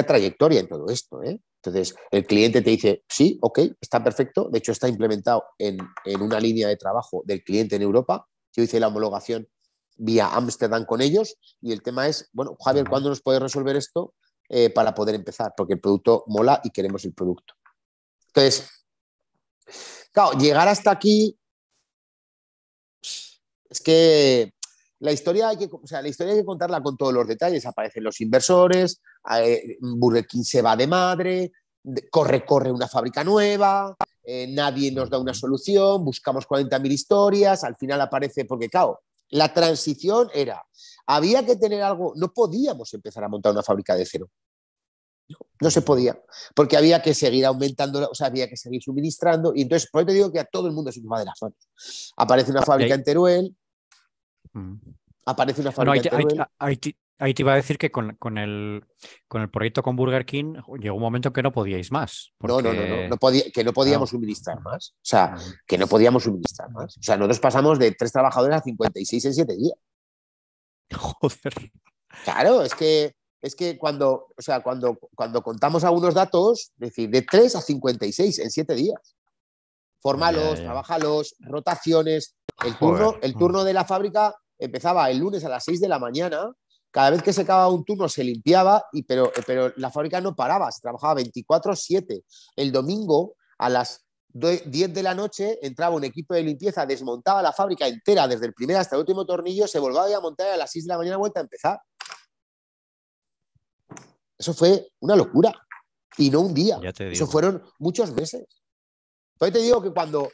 [SPEAKER 2] trayectoria en todo esto. Entonces, el cliente te dice, sí, ok, está perfecto. De hecho, está implementado en una línea de trabajo del cliente en Europa. Yo hice la homologación vía Ámsterdam con ellos y el tema es, bueno, Javier, ¿cuándo nos puedes resolver esto para poder empezar? Porque el producto mola y queremos el producto. Entonces, claro, llegar hasta aquí es que la historia la historia hay que contarla con todos los detalles. Aparecen los inversores, Burger King se va de madre, corre una fábrica nueva, nadie nos da una solución, buscamos 40.000 historias, al final aparece, porque claro, la transición había que tener algo, no podíamos empezar a montar una fábrica de cero. No se podía, porque había que seguir aumentando, o sea, había que seguir suministrando, y entonces, por eso te digo que a todo el mundo se nos va de las manos. Aparece una
[SPEAKER 1] Y
[SPEAKER 2] fábrica
[SPEAKER 1] ahí,
[SPEAKER 2] en Teruel,
[SPEAKER 1] mm.
[SPEAKER 2] aparece una
[SPEAKER 1] Bueno,
[SPEAKER 2] fábrica en Teruel.
[SPEAKER 1] ahí te iba a decir que con el proyecto con Burger King llegó un momento en que no podíais más,
[SPEAKER 2] No
[SPEAKER 1] porque,
[SPEAKER 2] podía, que no podíamos
[SPEAKER 1] claro,
[SPEAKER 2] suministrar más. O sea,
[SPEAKER 1] mm,
[SPEAKER 2] que no podíamos suministrar más. O sea, nosotros pasamos de 3 trabajadores a 56 en 7 días.
[SPEAKER 1] joder.
[SPEAKER 2] Claro, es que cuando contamos algunos datos, es decir, de 3 a 56 en 7 días.
[SPEAKER 1] Ya,
[SPEAKER 2] Fórmalos,
[SPEAKER 1] ya.
[SPEAKER 2] trabájalos, rotaciones.
[SPEAKER 1] Joder.
[SPEAKER 2] El turno de la fábrica empezaba el lunes a las 6 de la mañana. Cada vez que se acababa un turno se limpiaba, pero la fábrica no paraba, se trabajaba 24/7. El domingo a las 10 de la noche entraba un equipo de limpieza, desmontaba la fábrica entera desde el primer hasta el último tornillo, se volvía a montar y a las 6 de la mañana vuelta a empezar. Eso fue una locura. Y no un día.
[SPEAKER 1] Ya te
[SPEAKER 2] Eso
[SPEAKER 1] digo.
[SPEAKER 2] fueron muchos meses. Entonces te digo que cuando...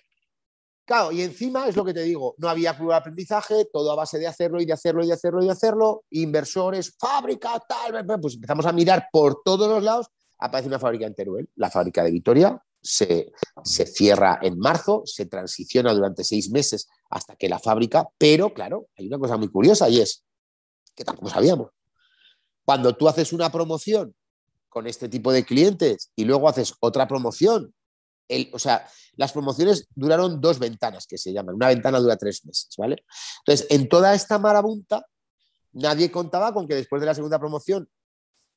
[SPEAKER 2] Claro, y encima es lo que te digo, no había club de aprendizaje, todo a base de hacerlo y de hacerlo y de hacerlo y de hacerlo, inversores, fábrica, tal, pues empezamos a mirar por todos los lados, aparece una fábrica en Teruel, la fábrica de Vitoria, se cierra en marzo, se transiciona durante 6 meses hasta que la fábrica, pero claro, hay una cosa muy curiosa y es que tampoco sabíamos. Cuando tú haces una promoción con este tipo de clientes y luego haces otra promoción, o sea, las promociones duraron 2 ventanas, que se llaman. Una ventana dura 3 meses, ¿vale? Entonces, en toda esta marabunta, nadie contaba con que después de la segunda promoción,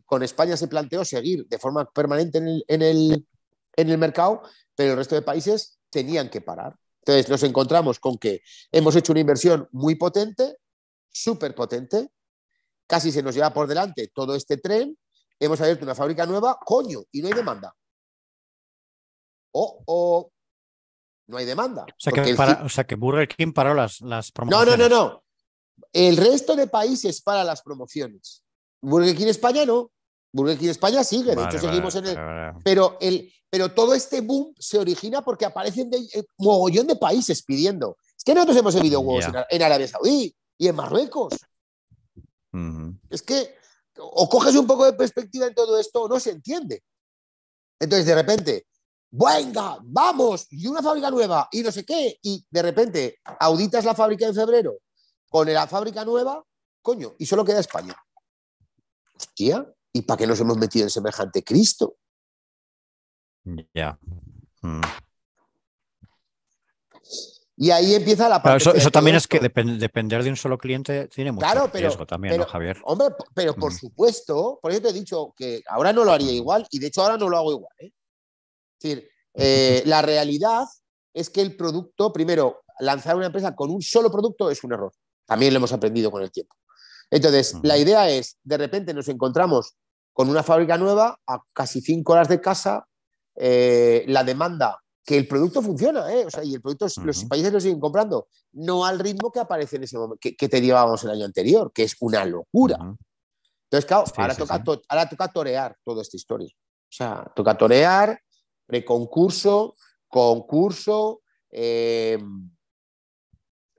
[SPEAKER 2] con España se planteó seguir de forma permanente en el mercado, pero el resto de países tenían que parar. Entonces, nos encontramos con que hemos hecho una inversión muy potente, súper potente, casi se nos lleva por delante todo este tren, hemos abierto una fábrica nueva, coño, y no hay demanda. O no hay demanda.
[SPEAKER 1] O sea que Burger King paró las
[SPEAKER 2] No, no, no,
[SPEAKER 1] promociones.
[SPEAKER 2] no. El resto de países para las promociones. Burger King España no. Burger King España sigue, de hecho seguimos en el...
[SPEAKER 1] Vale.
[SPEAKER 2] Pero todo este boom se origina porque aparecen mogollón de países pidiendo. Es que nosotros hemos servido huevos en Arabia Saudí y en Marruecos. Es que o coges un poco de perspectiva en todo esto o no se entiende. Entonces, de repente, venga, vamos, y una fábrica nueva, y no sé qué, y de repente auditas la fábrica en febrero con la fábrica nueva, coño, y solo queda España. Hostia, ¿y para qué nos hemos metido en semejante Cristo?
[SPEAKER 1] Ya.
[SPEAKER 2] Y ahí empieza la parte.
[SPEAKER 1] Claro, eso también es que depender de un solo cliente tiene mucho riesgo también, ¿no, Javier?
[SPEAKER 2] Hombre, pero por supuesto, por eso te he dicho que ahora no lo haría igual, y de hecho ahora no lo hago igual. Es decir, la realidad es que el producto, primero, lanzar una empresa con un solo producto es un error. También lo hemos aprendido con el tiempo. Entonces, la idea es, de repente nos encontramos con una fábrica nueva a casi 5 horas de casa, la demanda, que el producto funciona, o sea, y el producto, los países lo siguen comprando, no al ritmo que aparece en ese momento, que te llevábamos el año anterior, que es una locura. Entonces, claro, ahora toca torear toda esta historia. O sea, toca torear, preconcurso, concurso,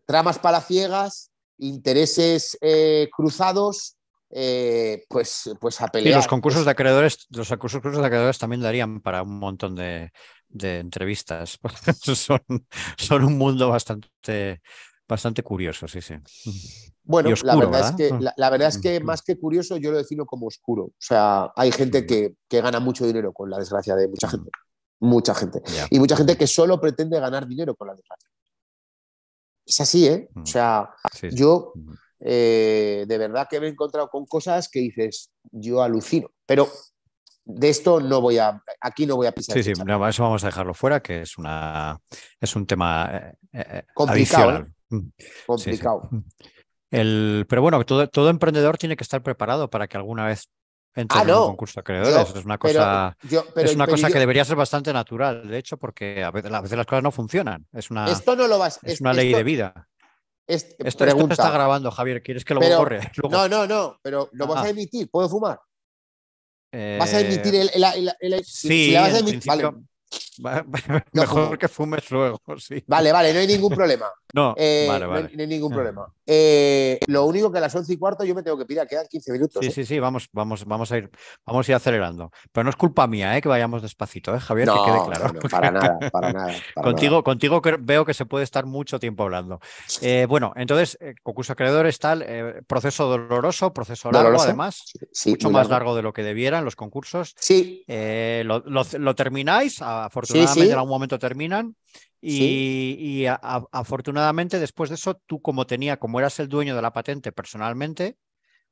[SPEAKER 2] tramas palaciegas, intereses cruzados, pues a pelear.
[SPEAKER 1] Y los concursos de acreedores también darían para un montón de entrevistas. son un mundo bastante curioso, sí.
[SPEAKER 2] Bueno,
[SPEAKER 1] y oscuro,
[SPEAKER 2] la verdad es que más que curioso yo lo defino como oscuro. O sea, hay gente que gana mucho dinero con la desgracia de mucha gente. Mucha gente.
[SPEAKER 1] Yeah.
[SPEAKER 2] Y mucha gente que solo pretende ganar dinero con la desgracia. Es así, ¿eh? O sea, yo de verdad que me he encontrado con cosas que dices, yo alucino. Pero de esto aquí no voy a pisar.
[SPEAKER 1] Sí, no, eso vamos a dejarlo fuera, que es un tema
[SPEAKER 2] complicado,
[SPEAKER 1] adicional.
[SPEAKER 2] Complicado.
[SPEAKER 1] Pero bueno, todo emprendedor tiene que estar preparado para que alguna vez entre en un concurso de acreedores. Es una cosa, que debería ser bastante natural, de hecho, porque a veces las cosas no funcionan. Es una ley de vida. Esto se está grabando, Javier. ¿Quieres que lo borre?
[SPEAKER 2] No, pero lo vas a emitir. ¿Puedo fumar? ¿Vas a emitir
[SPEAKER 1] sí,
[SPEAKER 2] si la vas a emitir,
[SPEAKER 1] vale. Mejor que fumes luego, sí.
[SPEAKER 2] Vale, no hay ningún problema.
[SPEAKER 1] No, vale.
[SPEAKER 2] No hay ningún problema. Lo único que a las 11:15 yo me tengo que pirar, quedan 15 minutos.
[SPEAKER 1] Sí, vamos a ir acelerando. Pero no es culpa mía, que vayamos despacito, Javier, que quede claro.
[SPEAKER 2] No, para nada.
[SPEAKER 1] Contigo veo que se puede estar mucho tiempo hablando. Bueno, entonces, concurso de acreedores, proceso doloroso, proceso largo, además, mucho más largo de lo que debieran los concursos.
[SPEAKER 2] Sí.
[SPEAKER 1] Lo termináis, afortunadamente en algún momento terminan. Y afortunadamente después de eso, tú como eras el dueño de la patente personalmente,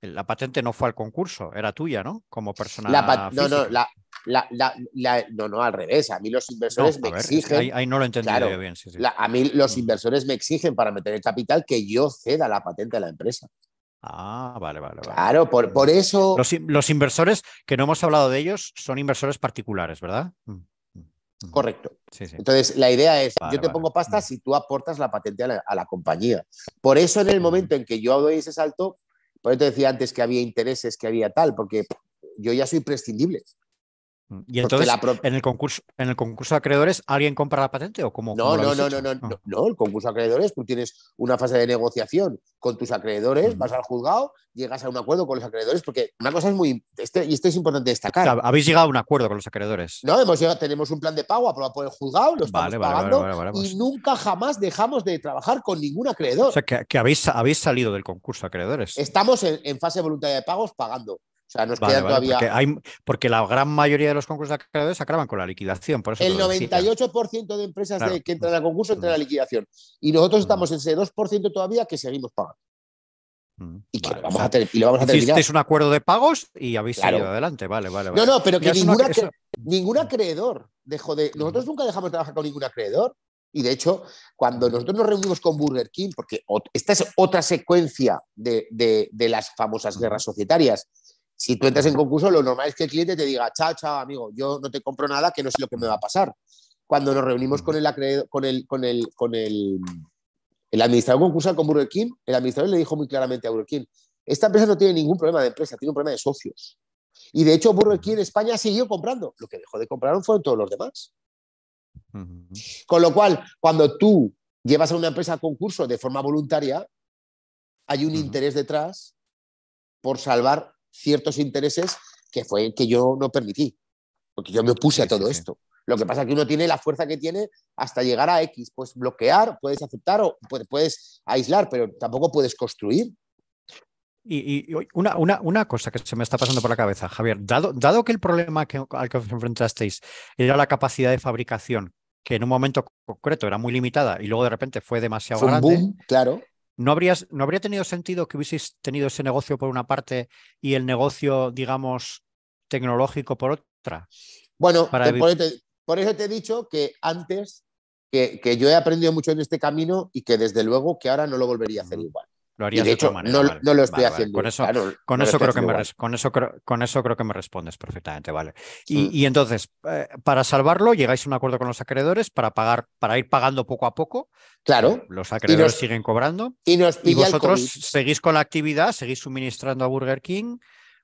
[SPEAKER 1] la patente no fue al concurso, era tuya, ¿no? Como persona física.
[SPEAKER 2] No, al revés. A mí los inversores me exigen.
[SPEAKER 1] Es que ahí no lo he entendido yo bien.
[SPEAKER 2] A mí los inversores me exigen para meter el capital que yo ceda la patente a la empresa.
[SPEAKER 1] Vale.
[SPEAKER 2] Claro, por eso.
[SPEAKER 1] Los inversores, que no hemos hablado de ellos, son inversores particulares, ¿verdad?
[SPEAKER 2] Correcto.
[SPEAKER 1] Sí.
[SPEAKER 2] Entonces, la idea es, yo te pongo pasta si tú aportas la patente a la compañía. Por eso, en el momento en que yo doy ese salto, por eso te decía antes que había intereses, que había tal, porque yo ya soy prescindible.
[SPEAKER 1] Y
[SPEAKER 2] Porque
[SPEAKER 1] entonces, en el concurso de acreedores, ¿alguien compra la patente o cómo,
[SPEAKER 2] No,
[SPEAKER 1] cómo lo
[SPEAKER 2] no,
[SPEAKER 1] habéis
[SPEAKER 2] no, no,
[SPEAKER 1] hecho?
[SPEAKER 2] no, no, no, el concurso de acreedores, tú tienes una fase de negociación con tus acreedores, vas al juzgado, llegas a un acuerdo con los acreedores, porque una cosa es y esto es importante destacar.
[SPEAKER 1] Habéis llegado a un acuerdo con los acreedores.
[SPEAKER 2] No, tenemos un plan de pago aprobado por el juzgado, lo estamos
[SPEAKER 1] Vale, vale, vale,
[SPEAKER 2] pagando
[SPEAKER 1] vale, vale.
[SPEAKER 2] y
[SPEAKER 1] Pues,
[SPEAKER 2] nunca jamás dejamos de trabajar con ningún
[SPEAKER 1] o
[SPEAKER 2] acreedor.
[SPEAKER 1] sea, que habéis salido del concurso de acreedores.
[SPEAKER 2] Estamos en fase voluntaria de pagos pagando. O sea, nos
[SPEAKER 1] Vale,
[SPEAKER 2] quedan
[SPEAKER 1] vale,
[SPEAKER 2] todavía.
[SPEAKER 1] porque la gran mayoría de los concursos de acreedores acaban con la liquidación, por eso te
[SPEAKER 2] El
[SPEAKER 1] lo decía.
[SPEAKER 2] 98% de empresas
[SPEAKER 1] Claro.
[SPEAKER 2] que entran al concurso entran a la liquidación. Y nosotros estamos en ese 2% todavía que seguimos pagando. Y que
[SPEAKER 1] Vale,
[SPEAKER 2] lo
[SPEAKER 1] o
[SPEAKER 2] vamos
[SPEAKER 1] sea,
[SPEAKER 2] y lo vamos a terminar.
[SPEAKER 1] hicisteis un acuerdo de pagos y habéis seguido
[SPEAKER 2] Claro.
[SPEAKER 1] adelante. Vale, vale,
[SPEAKER 2] No,
[SPEAKER 1] vale.
[SPEAKER 2] no, pero que
[SPEAKER 1] Mira,
[SPEAKER 2] ningún acreedor dejó de. Nosotros nunca dejamos de trabajar con ningún acreedor. Y de hecho, cuando nosotros nos reunimos con Burger King, porque esta es otra secuencia de las famosas guerras societarias. Si tú entras en concurso, lo normal es que el cliente te diga, chao, chao, amigo, yo no te compro nada, que no sé lo que me va a pasar. Cuando nos reunimos con el acreedor, el administrador concursal con Burger King, el administrador le dijo muy claramente a Burger King, esta empresa no tiene ningún problema de empresa, tiene un problema de socios. Y de hecho, Burger King en España siguió comprando. Lo que dejó de comprar fueron todos los demás. Con lo cual, cuando tú llevas a una empresa a concurso de forma voluntaria, hay un interés detrás por salvar ciertos intereses que fue el que yo no permití, porque yo me opuse a todo esto. Lo que pasa es que uno tiene la fuerza que tiene hasta llegar a X. Puedes bloquear, puedes aceptar o puedes aislar, pero tampoco puedes construir.
[SPEAKER 1] Y una cosa que se me está pasando por la cabeza, Javier, dado que el problema al que os enfrentasteis era la capacidad de fabricación, que en un momento concreto era muy limitada y luego de repente fue demasiado
[SPEAKER 2] Fue un
[SPEAKER 1] grande,
[SPEAKER 2] boom, claro.
[SPEAKER 1] ¿no habría tenido sentido que hubieseis tenido ese negocio por una parte y el negocio, digamos, tecnológico por otra?
[SPEAKER 2] Bueno,
[SPEAKER 1] Para
[SPEAKER 2] por eso te he dicho que antes, que yo he aprendido mucho en este camino y que desde luego que ahora no lo volvería a hacer igual.
[SPEAKER 1] Lo
[SPEAKER 2] Y
[SPEAKER 1] harías
[SPEAKER 2] de
[SPEAKER 1] de otra
[SPEAKER 2] hecho,
[SPEAKER 1] manera, vale.
[SPEAKER 2] no lo estoy
[SPEAKER 1] Vale, vale.
[SPEAKER 2] haciendo.
[SPEAKER 1] Con eso,
[SPEAKER 2] Claro,
[SPEAKER 1] con
[SPEAKER 2] no lo
[SPEAKER 1] eso
[SPEAKER 2] estoy
[SPEAKER 1] creo que
[SPEAKER 2] haciendo igual.
[SPEAKER 1] con eso creo que me respondes perfectamente, vale. Y entonces, para salvarlo, llegáis a un acuerdo con los acreedores para ir pagando poco a poco.
[SPEAKER 2] Claro.
[SPEAKER 1] Los acreedores siguen cobrando.
[SPEAKER 2] Y nos
[SPEAKER 1] Y
[SPEAKER 2] pilla el
[SPEAKER 1] vosotros
[SPEAKER 2] COVID.
[SPEAKER 1] seguís con la actividad, seguís suministrando a Burger King.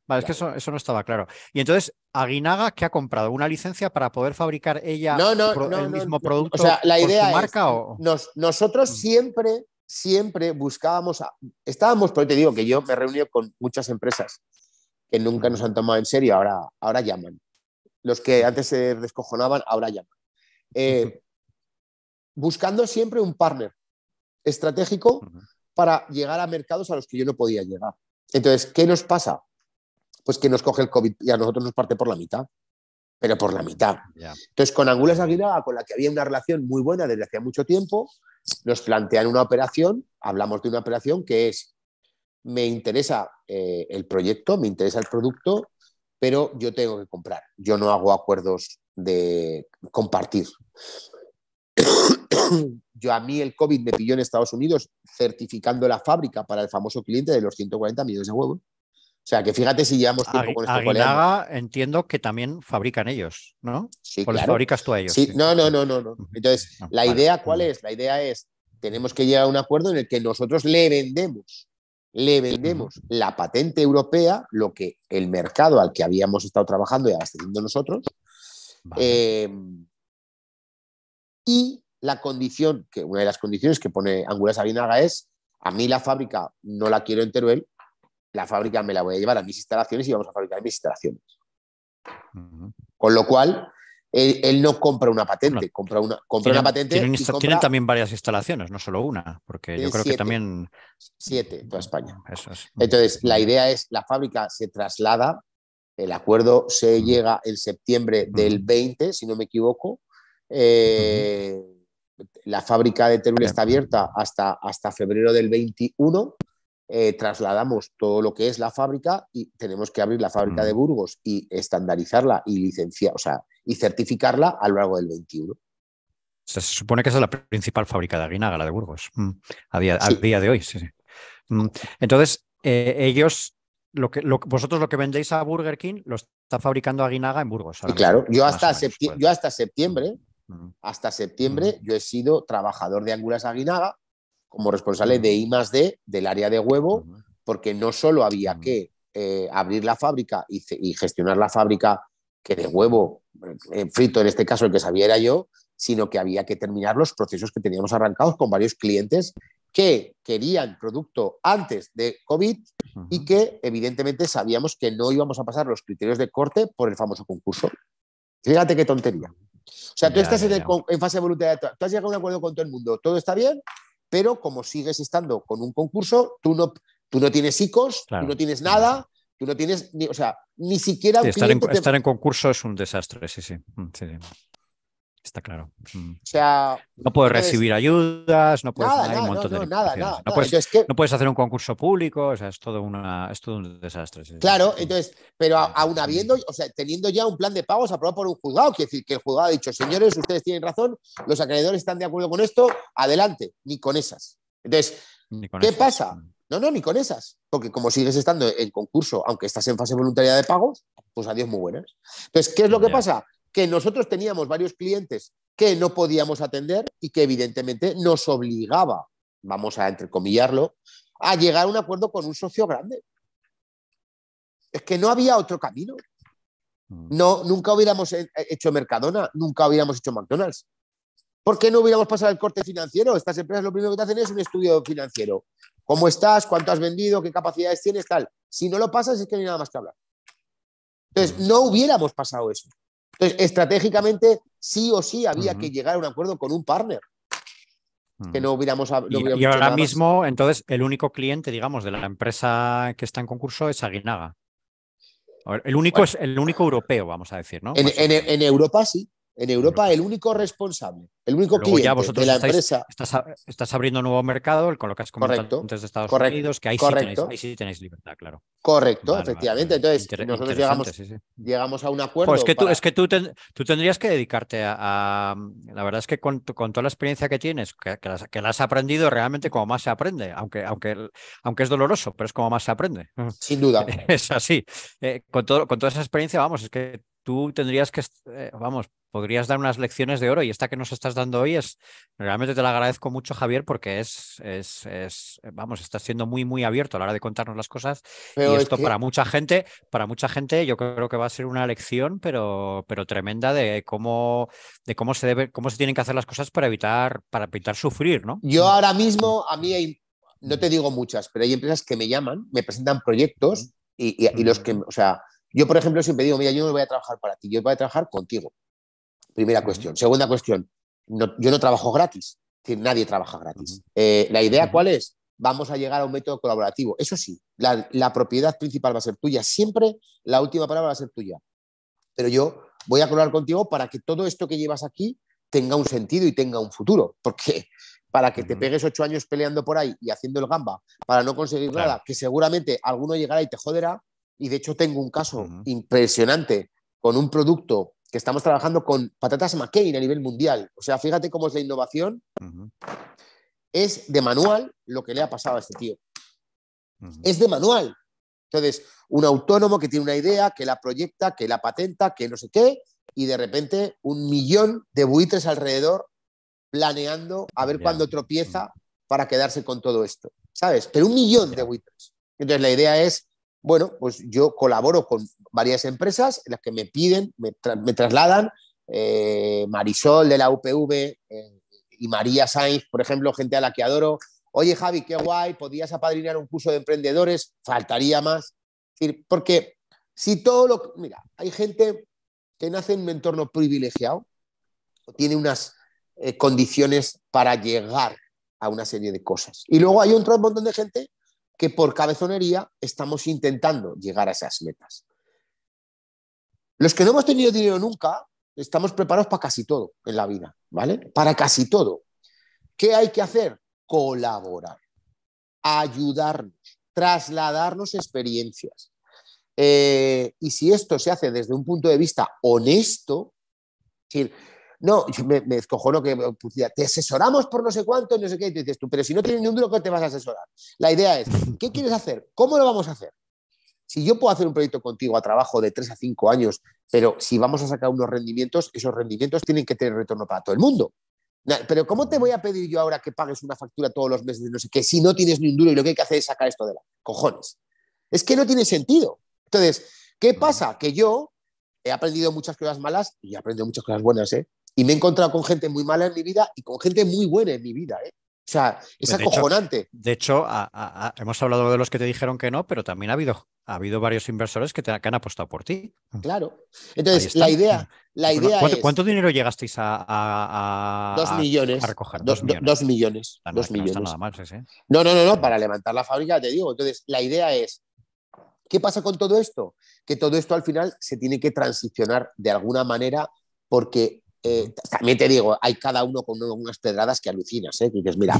[SPEAKER 1] Vale,
[SPEAKER 2] Claro.
[SPEAKER 1] es que eso no estaba claro. Y entonces, Aguinaga, ¿qué ha comprado? ¿Una licencia para poder fabricar ella el mismo producto
[SPEAKER 2] O sea, la
[SPEAKER 1] con su
[SPEAKER 2] idea es,
[SPEAKER 1] marca? O...
[SPEAKER 2] nosotros siempre buscábamos, estábamos, pero te digo que yo me he reunido con muchas empresas que nunca nos han tomado en serio, ahora llaman. Los que antes se descojonaban, ahora llaman. Buscando siempre un partner estratégico para llegar a mercados a los que yo no podía llegar. Entonces, ¿qué nos pasa? Pues que nos coge el COVID y a nosotros nos parte por la mitad, pero por la mitad. Entonces, con Angulas Aguinaga, con la que había una relación muy buena desde hacía mucho tiempo, nos plantean una operación, hablamos de una operación que es, me interesa el proyecto, me interesa el producto, pero yo tengo que comprar. Yo no hago acuerdos de compartir. A mí el COVID me pilló en Estados Unidos certificando la fábrica para el famoso cliente de los 140 millones de huevos. O sea, que fíjate si llevamos tiempo con esto
[SPEAKER 1] Aguinaga, entiendo que también fabrican ellos, ¿no?
[SPEAKER 2] Sí,
[SPEAKER 1] ¿O les
[SPEAKER 2] claro.
[SPEAKER 1] fabricas tú a ellos?
[SPEAKER 2] Sí, no. Entonces, la idea, ¿cuál es? La idea es, tenemos que llegar a un acuerdo en el que nosotros le vendemos la patente europea, lo que el mercado al que habíamos estado trabajando y abasteciendo nosotros, y la condición, que una de las condiciones que pone Angulas Aguinaga es, a mí la fábrica no la quiero en Teruel, la fábrica me la voy a llevar a mis instalaciones y vamos a fabricar en mis instalaciones. Con lo cual, él no compra una patente, compra una patente.
[SPEAKER 1] Tienen también varias instalaciones, no solo una, porque yo creo que también...
[SPEAKER 2] 7 en toda España.
[SPEAKER 1] Eso es.
[SPEAKER 2] Entonces, la idea es, la fábrica se traslada, el acuerdo se llega en septiembre del 20, si no me equivoco. La fábrica de Teruel está abierta hasta febrero del 21. Trasladamos todo lo que es la fábrica y tenemos que abrir la fábrica de Burgos y estandarizarla y licenciar, o sea, y certificarla a lo largo del 21.
[SPEAKER 1] Se supone que esa es la principal fábrica de Aguinaga, la de Burgos, a día de hoy. Sí. Entonces, ellos, vosotros lo que vendéis a Burger King lo está fabricando Aguinaga en Burgos.
[SPEAKER 2] Y claro, yo hasta septiembre, yo he sido trabajador de Angulas Aguinaga como responsable de I+D del área de huevo, porque no solo había que abrir la fábrica y gestionar la fábrica que de huevo frito, en este caso el que sabía era yo, sino que había que terminar los procesos que teníamos arrancados con varios clientes que querían producto antes de COVID y que evidentemente sabíamos que no íbamos a pasar los criterios de corte por el famoso concurso. Fíjate qué tontería. O sea, tú estás en fase voluntaria, tú has llegado a un acuerdo con todo el mundo, todo está bien, pero como sigues estando con un concurso, tú no tienes ICOs,
[SPEAKER 1] claro,
[SPEAKER 2] tú no tienes nada, tú no tienes, o sea, ni siquiera un cliente...
[SPEAKER 1] Estar en concurso es un desastre, sí. Está claro.
[SPEAKER 2] O sea,
[SPEAKER 1] no puedes
[SPEAKER 2] entonces,
[SPEAKER 1] recibir ayudas, no puedes, hay un
[SPEAKER 2] nada,
[SPEAKER 1] montón de limitaciones.
[SPEAKER 2] nada. Entonces, ¿qué?
[SPEAKER 1] No puedes hacer un concurso público, o sea, es todo un desastre. Sí.
[SPEAKER 2] Claro, entonces, pero aún habiendo, o sea, teniendo ya un plan de pagos aprobado por un juzgado, quiere decir que el juzgado ha dicho, señores, ustedes tienen razón, los acreedores están de acuerdo con esto, adelante, ni con esas. Entonces, ¿qué pasa? No, ni con esas, porque como sigues estando en concurso, aunque estás en fase voluntaria de pagos, pues adiós, muy buenas. Entonces, ¿qué es lo que pasa? Que nosotros teníamos varios clientes que no podíamos atender y que evidentemente nos obligaba, vamos a entrecomillarlo, a llegar a un acuerdo con un socio grande. Es que no había otro camino. No, nunca hubiéramos hecho Mercadona, nunca hubiéramos hecho McDonald's. ¿Por qué no hubiéramos pasado el corte financiero? Estas empresas lo primero que te hacen es un estudio financiero. ¿Cómo estás? ¿Cuánto has vendido? ¿Qué capacidades tienes? Tal. Si no lo pasas es que no hay nada más que hablar. Entonces, no hubiéramos pasado eso. Entonces, estratégicamente, sí o sí había que llegar a un acuerdo con un partner. Que no hubiéramos
[SPEAKER 1] y ahora mismo, entonces, el único cliente, digamos, de la empresa que está en concurso es Aguinaga. El único es el único europeo, vamos a decir, ¿no?
[SPEAKER 2] En Europa sí. En Europa, el único responsable, el único
[SPEAKER 1] luego
[SPEAKER 2] cliente
[SPEAKER 1] ya vosotros
[SPEAKER 2] de la empresa.
[SPEAKER 1] Estás abriendo nuevo mercado, con lo que has comentado antes de Estados Unidos, que ahí sí tenéis libertad, claro.
[SPEAKER 2] Correcto, efectivamente.
[SPEAKER 1] Vale.
[SPEAKER 2] Entonces, nosotros llegamos a un acuerdo.
[SPEAKER 1] Es que tú tendrías que dedicarte a. La verdad es que con toda la experiencia que tienes, que la has aprendido realmente como más se aprende, aunque es doloroso, pero es como más se aprende.
[SPEAKER 2] Sin duda.
[SPEAKER 1] Es así. Con toda esa experiencia, vamos, es que tú tendrías que, podrías dar unas lecciones de oro y esta que nos estás dando hoy realmente te la agradezco mucho, Javier, porque estás siendo muy, muy abierto a la hora de contarnos las cosas.
[SPEAKER 2] Pero
[SPEAKER 1] y esto para mucha gente yo creo que va a ser una lección, pero tremenda de cómo se tienen que hacer las cosas para evitar sufrir, ¿no?
[SPEAKER 2] Yo ahora mismo, a mí no te digo muchas, pero hay empresas que me llaman, me presentan proyectos y los que, o sea, yo, por ejemplo, siempre digo, mira, yo no voy a trabajar para ti, yo voy a trabajar contigo. Primera cuestión. Segunda cuestión, yo no trabajo gratis, es decir, nadie trabaja gratis. La idea, ¿cuál es? Vamos a llegar a un método colaborativo. Eso sí, la propiedad principal va a ser tuya, siempre la última palabra va a ser tuya. Pero yo voy a colaborar contigo para que todo esto que llevas aquí tenga un sentido y tenga un futuro, porque para que te pegues 8 años peleando por ahí y haciendo el gamba para no conseguir nada, que seguramente alguno llegará y te joderá. Y de hecho tengo un caso impresionante con un producto que estamos trabajando con patatas McCain a nivel mundial. O sea, fíjate cómo es la innovación. Es de manual lo que le ha pasado a este tío. Es de manual. Entonces, un autónomo que tiene una idea, que la proyecta, que la patenta, que no sé qué, y de repente 1 millón de buitres alrededor planeando a ver cuándo tropieza para quedarse con todo esto, ¿sabes? Pero 1 millón de buitres. Entonces, la idea es, bueno, pues yo colaboro con varias empresas en las que me piden, me trasladan, Marisol de la UPV y María Sainz, por ejemplo, gente a la que adoro. Oye, Javi, qué guay, podías apadrinar un curso de emprendedores, faltaría más. Es decir, porque si todo lo... Mira, hay gente que nace en un entorno privilegiado, o tiene unas condiciones para llegar a una serie de cosas. Y luego hay otro montón de gente que por cabezonería estamos intentando llegar a esas metas. Los que no hemos tenido dinero nunca, estamos preparados para casi todo en la vida, ¿vale? Para casi todo. ¿Qué hay que hacer? Colaborar, ayudarnos, trasladarnos experiencias. Y si esto se hace desde un punto de vista honesto, es decir, no, me descojono que te asesoramos por no sé cuánto, no sé qué, y dices tú, pero si no tienes ni un duro, ¿qué te vas a asesorar? La idea es, ¿qué quieres hacer? ¿Cómo lo vamos a hacer? Si yo puedo hacer un proyecto contigo a trabajo de 3 a 5 años, pero si vamos a sacar unos rendimientos, esos rendimientos tienen que tener retorno para todo el mundo. Pero ¿cómo te voy a pedir yo ahora que pagues una factura todos los meses de no sé qué si no tienes ni un duro y lo que hay que hacer es sacar esto de la cojones? Es que no tiene sentido. Entonces, ¿qué pasa? Que yo he aprendido muchas cosas malas y he aprendido muchas cosas buenas, ¿eh? Y me he encontrado con gente muy mala en mi vida y con gente muy buena en mi vida, ¿eh? O sea, es
[SPEAKER 1] De hecho,
[SPEAKER 2] acojonante.
[SPEAKER 1] de hecho hemos hablado de los que te dijeron que no, pero también ha habido varios inversores que han apostado por ti.
[SPEAKER 2] Claro.
[SPEAKER 1] Ahí
[SPEAKER 2] Entonces,
[SPEAKER 1] están.
[SPEAKER 2] la idea es
[SPEAKER 1] ¿Cuánto dinero llegasteis
[SPEAKER 2] 2 millones,
[SPEAKER 1] recoger? 2 millones.
[SPEAKER 2] 2 millones,
[SPEAKER 1] No,
[SPEAKER 2] 2
[SPEAKER 1] que no está nada
[SPEAKER 2] millones.
[SPEAKER 1] mal ese.
[SPEAKER 2] No, no, no, no, para levantar la fábrica, te digo. Entonces, la idea es, ¿qué pasa con todo esto? Que todo esto al final se tiene que transicionar de alguna manera porque también te digo, hay cada uno con unas pedradas que alucinas, ¿eh? Que dices, mira,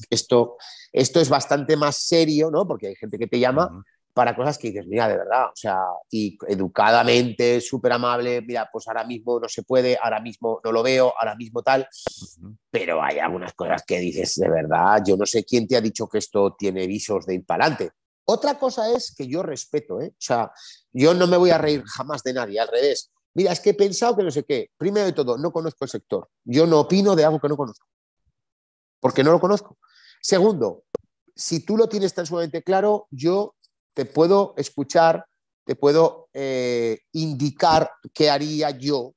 [SPEAKER 2] esto es bastante más serio, ¿no? Porque hay gente que te llama
[SPEAKER 1] Ujú,
[SPEAKER 2] para cosas que dices, mira, de verdad, o sea, y educadamente, súper amable, mira, pues ahora mismo no se puede, ahora mismo no lo veo, ahora mismo tal,
[SPEAKER 1] ujú.
[SPEAKER 2] pero hay algunas cosas que dices, de verdad, yo no sé quién te ha dicho que esto tiene visos de ir para adelante. Otra cosa es que yo respeto, ¿eh? O sea, yo no me voy a reír jamás de nadie, al revés. Mira, es que he pensado que no sé qué. Primero de todo, no conozco el sector. Yo no opino de algo que no conozco, porque no lo conozco. Segundo, si tú lo tienes tan sumamente claro, yo te puedo escuchar, te puedo indicar qué haría yo,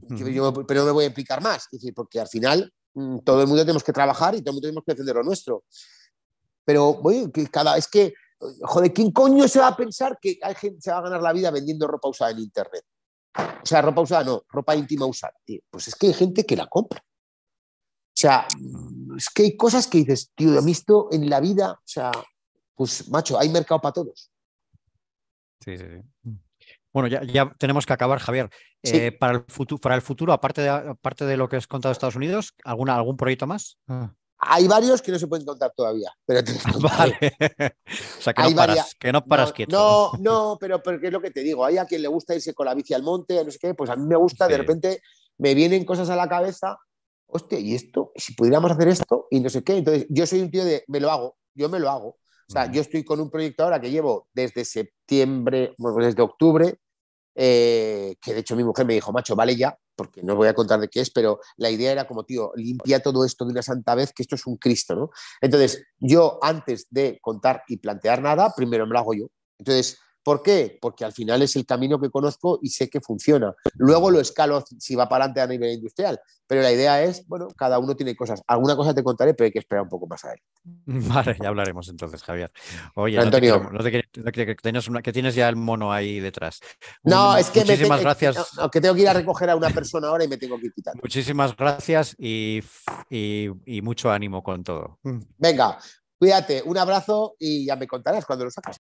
[SPEAKER 1] Ujú.
[SPEAKER 2] pero no me voy a implicar más. Es decir, porque al final todo el mundo tenemos que trabajar y todo el mundo tenemos que defender lo nuestro. Pero, bueno, es que, joder, ¿quién coño se va a pensar que hay gente que se va a ganar la vida vendiendo ropa usada en Internet? O sea, ropa usada no, ropa íntima usada, tío. Pues es que hay gente que la compra. O sea, es que hay cosas que dices, tío, a mí esto en la vida, o sea, pues macho, hay mercado para todos.
[SPEAKER 1] Sí, sí, sí. Bueno, ya tenemos que acabar, Javier.
[SPEAKER 2] Sí,
[SPEAKER 1] Para el futuro, aparte de lo que has contado de Estados Unidos, ¿algún proyecto más?
[SPEAKER 2] hay varios que no se pueden contar todavía, pero te los
[SPEAKER 1] Vale.
[SPEAKER 2] contaré.
[SPEAKER 1] O sea,
[SPEAKER 2] Hay varias.
[SPEAKER 1] que no paras
[SPEAKER 2] No,
[SPEAKER 1] quieto.
[SPEAKER 2] no, no, pero porque es lo que te digo. Hay a quien le gusta irse con la bici al monte, no sé qué, pues a mí me gusta, de
[SPEAKER 1] Sí.
[SPEAKER 2] repente me vienen cosas a la cabeza, hostia, ¿y esto? Si pudiéramos hacer esto y no sé qué. Entonces, yo soy un tío de, me lo hago, yo me lo hago. O sea,
[SPEAKER 1] Ujú.
[SPEAKER 2] yo estoy con un proyecto ahora que llevo desde septiembre, bueno, desde octubre, que de hecho mi mujer me dijo, macho, vale ya, porque no voy a contar de qué es, pero la idea era como, tío, limpia todo esto de una santa vez, que esto es un Cristo, ¿no? Entonces, yo antes de contar y plantear nada, primero me lo hago yo. Entonces, ¿por qué? Porque al final es el camino que conozco y sé que funciona. Luego lo
[SPEAKER 1] Ujú.
[SPEAKER 2] escalo si va para adelante a nivel industrial, pero la idea es, bueno, cada uno tiene cosas. Alguna cosa te contaré, pero hay que esperar un poco más a él.
[SPEAKER 1] Vale, ya hablaremos entonces, Javier. Oye,
[SPEAKER 2] Antonio,
[SPEAKER 1] que tienes ya el mono ahí detrás.
[SPEAKER 2] no, es que,
[SPEAKER 1] Muchísimas
[SPEAKER 2] no,
[SPEAKER 1] gracias.
[SPEAKER 2] no, que tengo que ir a recoger a una persona ahora y me tengo que ir quitando.
[SPEAKER 1] Muchísimas gracias y mucho ánimo con todo.
[SPEAKER 2] Venga, cuídate, un abrazo y ya me contarás cuando lo sacas.